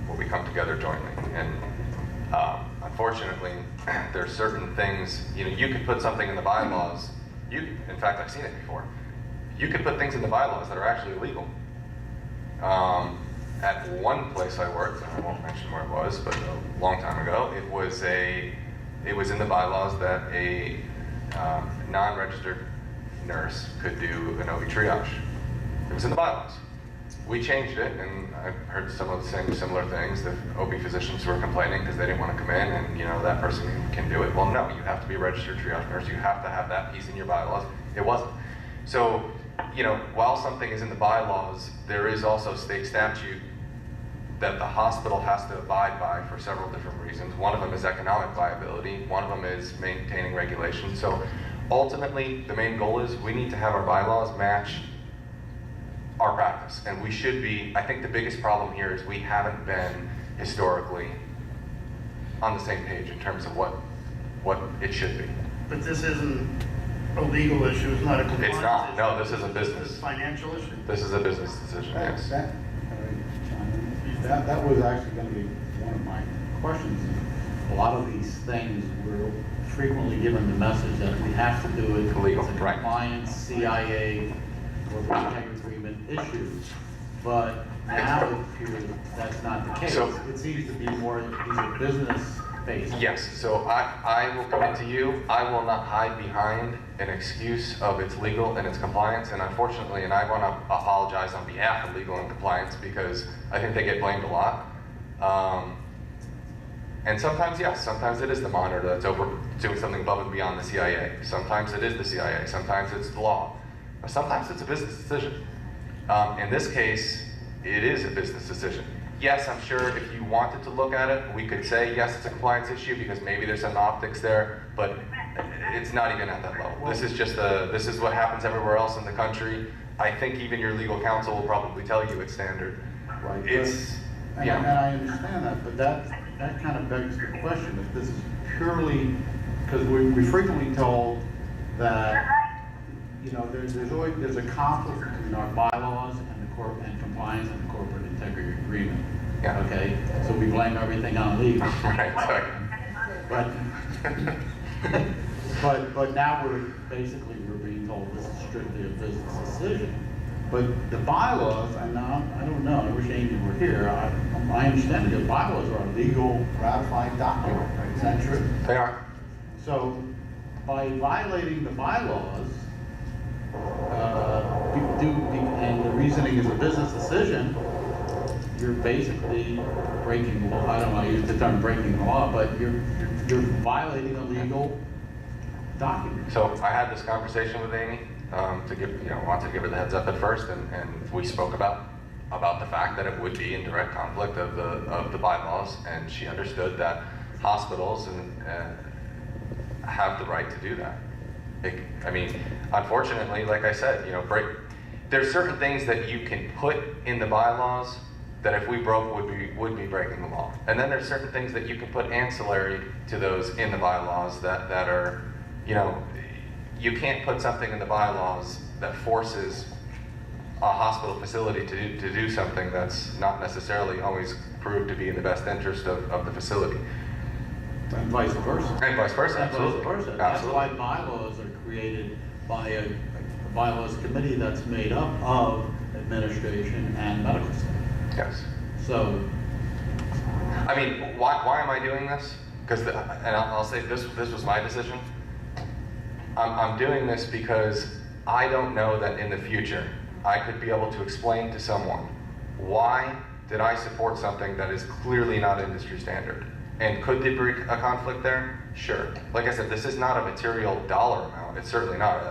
what we come together jointly. And unfortunately, there's certain things, you could put something in the bylaws. In fact, I've seen it before. You could put things in the bylaws that are actually illegal. At one place I worked, I won't mention where it was, but a long time ago, it was in the bylaws that a non-registered nurse could do an OB triage. It was in the bylaws. We changed it, and I've heard some of the same similar things. The OB physicians were complaining because they didn't want to come in, and that person can do it. Well, no, you have to be a registered triage nurse. You have to have that piece in your bylaws. It wasn't. So, while something is in the bylaws, there is also state statute that the hospital has to abide by for several different reasons. One of them is economic viability. One of them is maintaining regulation. So ultimately, the main goal is we need to have our bylaws match our practice. And we should be, I think the biggest problem here is we haven't been historically on the same page in terms of what it should be. But this isn't a legal issue, it's not a compliance It's not. issue. No, this is a This business. is a financial issue. This is a business decision, yes. That was actually going to be one of my questions. A lot of these things, we're frequently given the message that we have to do it. Legal, It's a right. compliance, CIA, or protect agreement issue. But now it appears that's not the case. So- It seems to be more, these are business-based. Yes, so I will commit to you, I will not hide behind an excuse of it's legal and it's compliance, and unfortunately, and I want to apologize on behalf of legal and compliance because I think they get blamed a lot. And sometimes, yes, sometimes it is the monitor that's doing something above and beyond the CIA. Sometimes it is the CIA, sometimes it's the law. Or sometimes it's a business decision. In this case, it is a business decision. Yes, I'm sure if you wanted to look at it, we could say, yes, it's a compliance issue because maybe there's some optics there, but it's not even at that level. This is just this is what happens everywhere else in the country. I think even your legal counsel will probably tell you it's standard. Right. It's, And I understand that, but that kind of begs the question, if this is purely, because we frequently told that, there's a conflict between our bylaws and and compliance and the corporate integrity agreement. Yeah. Okay, so we blame everything on legal. Right, sorry. But now we're being told this is strictly a business decision. But the bylaws, and now, I don't know, I wish Amy were here, I understand that the bylaws are a legal ratified document, right? Is that true? They are. So by violating the bylaws, and the reasoning is a business decision, you're basically breaking the law. I don't want to use the term breaking the law, but you're violating a legal document. So I had this conversation with Amy wanted to give her the heads up at first, and we spoke about the fact that it would be in direct conflict of the bylaws, and she understood that hospitals have the right to do that. Unfortunately, like I said, there's certain things that you can put in the bylaws that if we broke would be breaking the law. And then there's certain things that you can put ancillary to those in the bylaws that are, you can't put something in the bylaws that forces a hospital facility to do something that's not necessarily always proved to be in the best interest of the facility. And vice versa. And vice versa, absolutely. Vice versa. That's Absolutely. why bylaws are created by a bylaws committee that's made up of administration and medical staff. Yes. So, why am I doing this? Because, I'll say this was my decision. I'm doing this because I don't know that in the future I could be able to explain to someone why did I support something that is clearly not industry standard. And could there be a conflict there? Sure. Like I said, this is not a material dollar amount. It's certainly not.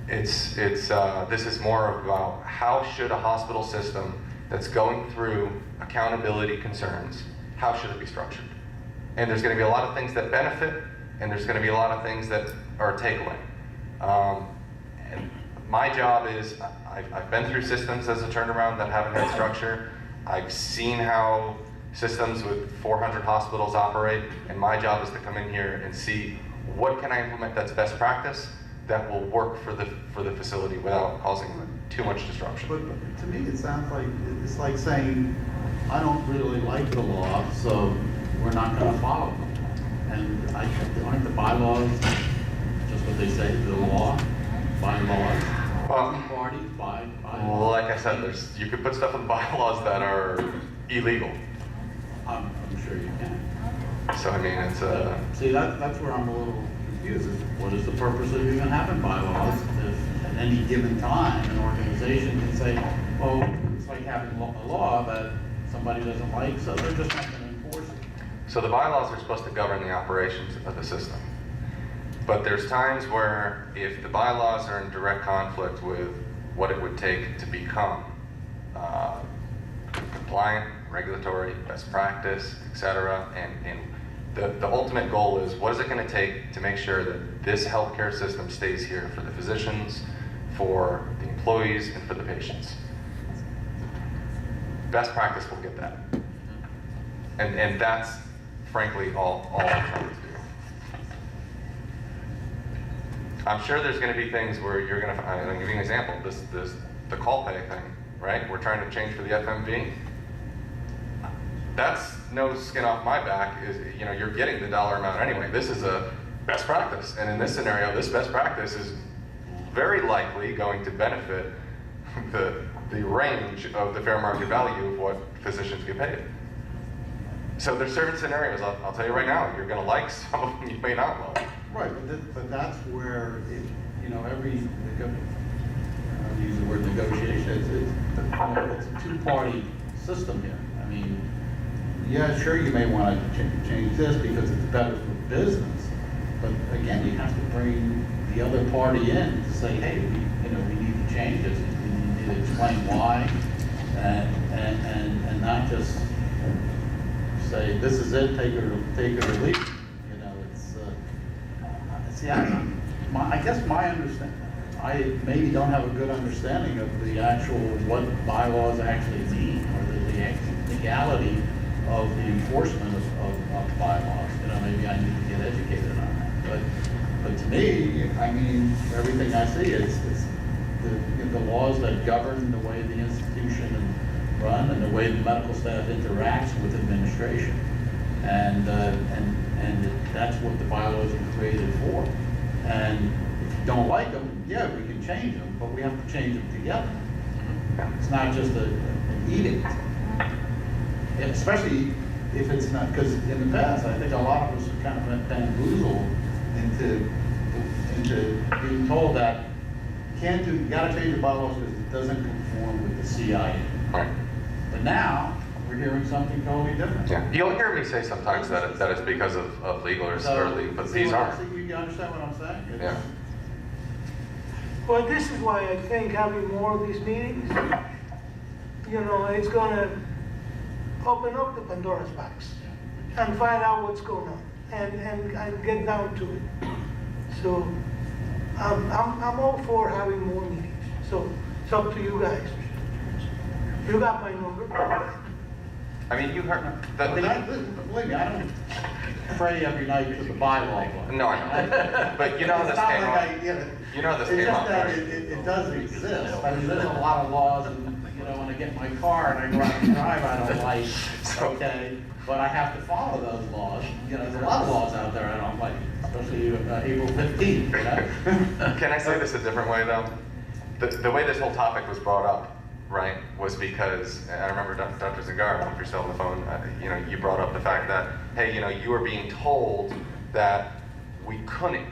this is more about how should a hospital system that's going through accountability concerns, how should it be structured? And there's going to be a lot of things that benefit, and there's going to be a lot of things that are a takeaway. And my job is, I've been through systems as a turnaround that haven't had structure. I've seen how systems with 400 hospitals operate, and my job is to come in here and see what can I implement that's best practice that will work for the facility without causing too much disruption. But to me, it sounds like, it's like saying, I don't really like the law, so we're not going to follow them. And aren't the bylaws just what they say, the law, bylaws? Well, Parties, bylaws. like I said, you could put stuff in bylaws that are illegal. I'm sure you can. So I mean, it's See, that's where I'm a little confused. Is what is the purpose of even having bylaws if at any given time an organization can say, oh, it's like having a law that somebody doesn't like, so they're just not going to enforce it. So the bylaws are supposed to govern the operations of the system. But there's times where if the bylaws are in direct conflict with what it would take to become compliant, regulatory, best practice, etc., and the ultimate goal is, what is it going to take to make sure that this healthcare system stays here for the physicians, for the employees, and for the patients? Best practice will get that. And that's, frankly, all I'm trying to do. I'm sure there's going to be things where you're going to, I'll give you an example, the call pay thing, right? We're trying to change for the FMV. That's no skin off my back. You're getting the dollar amount anyway. This is a best practice. And in this scenario, this best practice is very likely going to benefit the range of the fair market value of what physicians get paid. So there's certain scenarios, I'll tell you right now, you're going to like some of them, you may not like. Right, but that's where I'll use the word negotiation. It's a two-party system here. I mean, yeah, sure, you may want to change this because it's better for business, but again, you have to bring the other party in to say, hey, we need to change this. We need to explain why, and not just say this is it, take it or leave it. I guess my understanding, I maybe don't have a good understanding of the actual, what bylaws actually mean, or the legality of the enforcement of bylaws. Maybe I need to get educated on that. But to me, I mean, everything I see is the laws that govern the way the institution is run and the way the medical staff interacts with administration. And that's what the bylaws are created for. And if you don't like them, yeah, we can change them, but we have to change them together. It's not just an edict. And especially if it's not, because in the past, I think a lot of us have kind of been bamboozled into being told that you gotta change the bylaws because it doesn't conform with the CIA. Right. But now, we're hearing something totally different. Yeah, you'll hear me say sometimes that it's because of legal or legal, but these aren't. You understand what I'm saying? Yeah. Well, this is why I think having more of these meetings, it's gonna open up the Pandora's box and find out what's going on and get down to it. So I'm all for having more meetings. So it's up to you guys. You got my number. I mean, you heard believe me, I don't pray every night to the bylaw book. No, I know. But this came up. This came up. It does exist. I mean, there's a lot of laws, and when I get my car and I go out and drive, I don't like. Okay, but I have to follow those laws. There's a lot of laws out there I don't like, especially April 15th. Can I say this a different way though? The way this whole topic was brought up, right, was because, I remember Dr. Zingara, if you're still on the phone, you brought up the fact that, hey, you were being told that we couldn't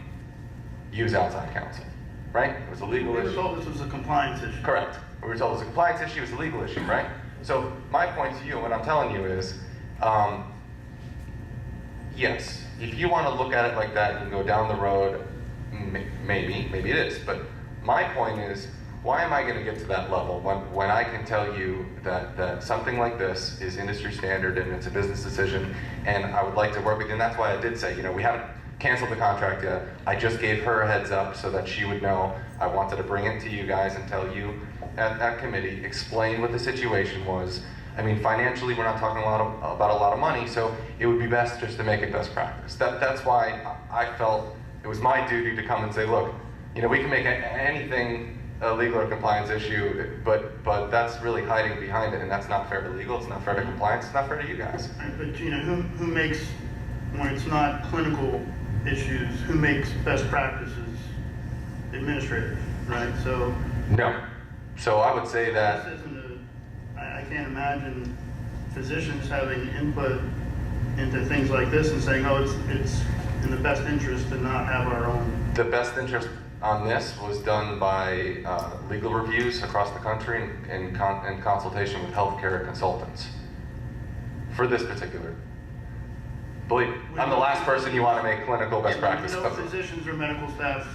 use outside counsel, right? It was a legal issue. We were told this was a compliance issue. Correct. We were told it was a compliance issue, it was a legal issue, right? So my point to you, and what I'm telling you is, yes, if you want to look at it like that and go down the road, maybe it is, but My point is, why am I going to get to that level when I can tell you that something like this is industry standard and it's a business decision, and I would like to work with you? And that's why I did say, we haven't canceled the contract yet. I just gave her a heads up so that she would know. I wanted to bring it to you guys and tell you at committee, explain what the situation was. I mean, financially, we're not talking about a lot of money, so it would be best just to make it best practice. That's why I felt it was my duty to come and say, look, we can make anything a legal or compliance issue, but that's really hiding behind it, and that's not fair to legal, it's not fair to compliance, it's not fair to you guys. But Gina, who makes, when it's not clinical issues, who makes best practices? Administrative, right? So no. So I would say that this isn't I can't imagine physicians having input into things like this and saying, oh, it's in the best interest to not have our own. The best interest on this was done by legal reviews across the country in consultation with healthcare consultants for this particular. Believe me, I'm the last person you want to make clinical best practice. Physicians or medical staff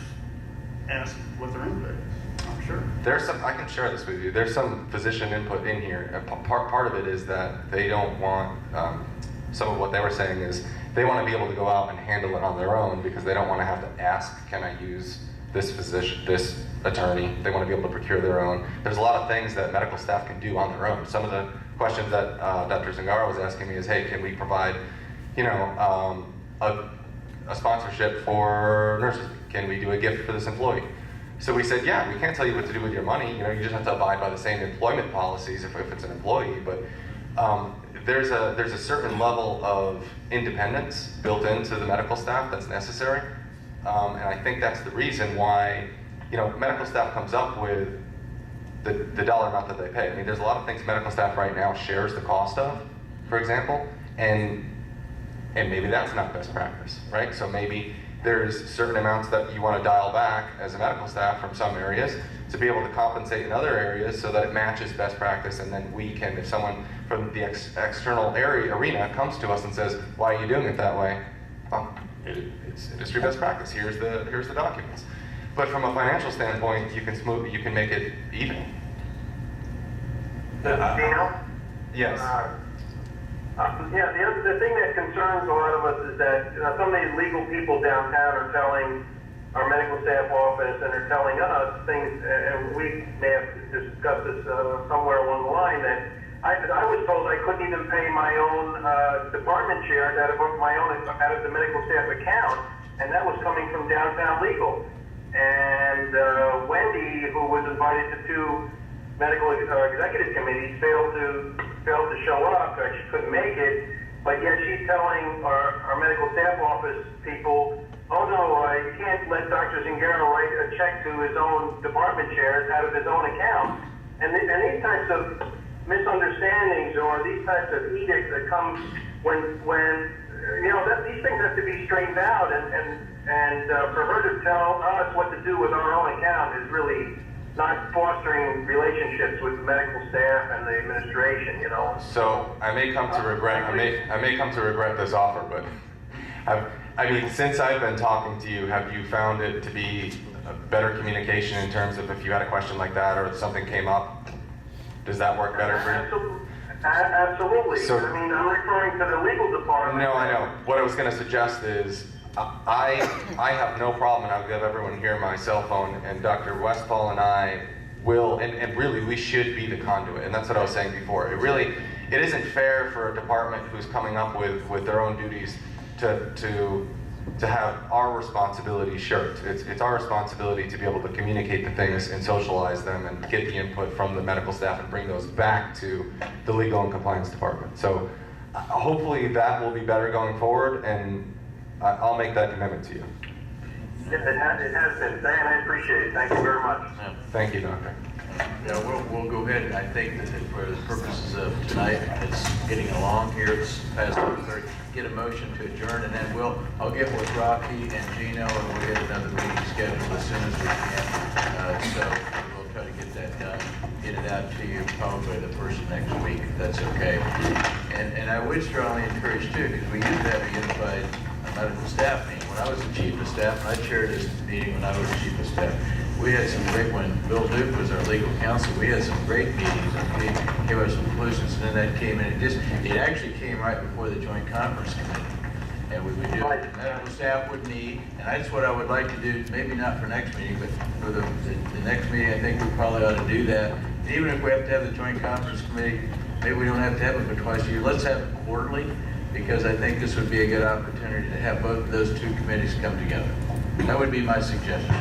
ask what their input is. I'm sure. There's some, I can share this with you. There's some physician input in here. And part of it is that they don't want, some of what they were saying is they want to be able to go out and handle it on their own because they don't want to have to ask, can I use this physician, this attorney? They want to be able to procure their own. There's a lot of things that medical staff can do on their own. Some of the questions that Dr. Zingara was asking me is, hey, can we provide, a sponsorship for nurses? Can we do a gift for this employee? So we said, yeah, we can't tell you what to do with your money. You just have to abide by the same employment policies if it's an employee. But there's a certain level of independence built into the medical staff that's necessary. And I think that's the reason why, medical staff comes up with the dollar amount that they pay. I mean, there's a lot of things medical staff right now shares the cost of, for example, and maybe that's not best practice, right? So maybe there's certain amounts that you want to dial back as a medical staff from some areas to be able to compensate in other areas so that it matches best practice, and then we can, if someone from the external arena comes to us and says, why are you doing it that way? Well, it's industry best practice. Here's the documents. But from a financial standpoint, you can make it even. Dino? Yes. The thing that concerns a lot of us is that some of these legal people downtown are telling our medical staff office and are telling us things, and we may have discussed this somewhere along the line, that I was told I couldn't even pay my own department shares out of the medical staff account, and that was coming from downtown legal. And Wendy, who was invited to 2 medical executive committees, failed to show up. She couldn't make it, but yet she's telling our medical staff office people, oh no, you can't let Dr. Zingara write a check to his own department chairs out of his own account. And these types of misunderstandings or these types of edicts that come when these things have to be straightened out, and for her to tell us what to do with our own account is really not fostering relationships with the medical staff and the administration, So I may come to regret. I may come to regret this offer, but since I've been talking to you, have you found it to be a better communication in terms of if you had a question like that or something came up? Does that work better for you? Absolutely. So, I'm referring to the legal department. No, I know. What I was going to suggest is I have no problem, and I'll give everyone here my cell phone, and Dr. Westphal and I will, and really we should be the conduit, and that's what I was saying before. It isn't fair for a department who's coming up with their own duties to have our responsibility shirked. It's our responsibility to be able to communicate the things and socialize them and get the input from the medical staff and bring those back to the legal and compliance department. So hopefully that will be better going forward, and I'll make that commitment to you. It has been. Dan, I appreciate it. Thank you very much. Thank you, Doctor. Yeah, we'll go ahead. I think that for the purposes of tonight, it's getting along here. It's past 11:30. Get a motion to adjourn, and then I'll get with Rocky and Gino, and we'll get another meeting scheduled as soon as we can. So we'll try to get that done, get it out to you probably the first of next week, if that's okay. And I would strongly encourage too, because we used to have a unified medical staff meeting. When I was the chief of staff, and I chaired this meeting when I was chief of staff, We had some great, when Bill Duke was our legal counsel, we had some great meetings, and he gave us some solutions, and then that came in, it actually came right before the joint conference committee. And we would do it, the medical staff would meet, and that's what I would like to do, maybe not for next meeting, but for the next meeting, I think we probably ought to do that. And even if we have to have the joint conference committee, maybe we don't have to have it for twice a year, let's have it quarterly, because I think this would be a good opportunity to have both of those two committees come together. That would be my suggestion.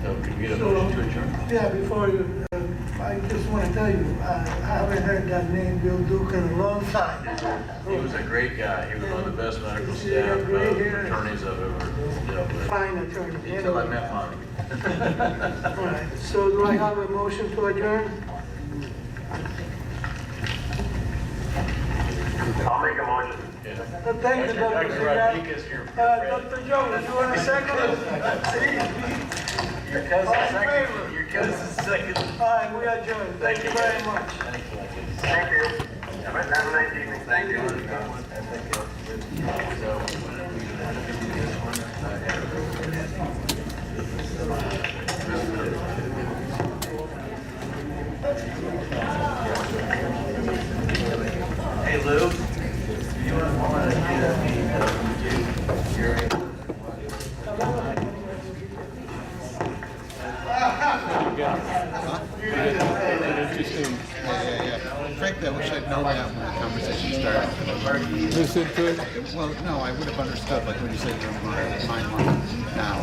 So can we get a motion to adjourn? Yeah, before you, I just want to tell you, I haven't heard that name, Bill Duke, in a long time. He was a great guy. He was one of the best medical Yeah, staff great hair. attorneys I've ever dealt with. Fine attorney. Until I met Monty. All right, so do I have a motion to adjourn? I'll make a motion. Thank you, Dr. Dr. Rodriguez, your Dr. Jones, you want a second? Your cousin All in second. favor? Your cousin second. All right, we adjourn. Thank you very much. Thank you. Thank you. Have a nice evening. Thank you. Hey Lou, you want to get Interesting. Frankly, I wish I'd known that when the conversation started. Listen to it. Well, no, I would have understood, like when you say you're 9 months now.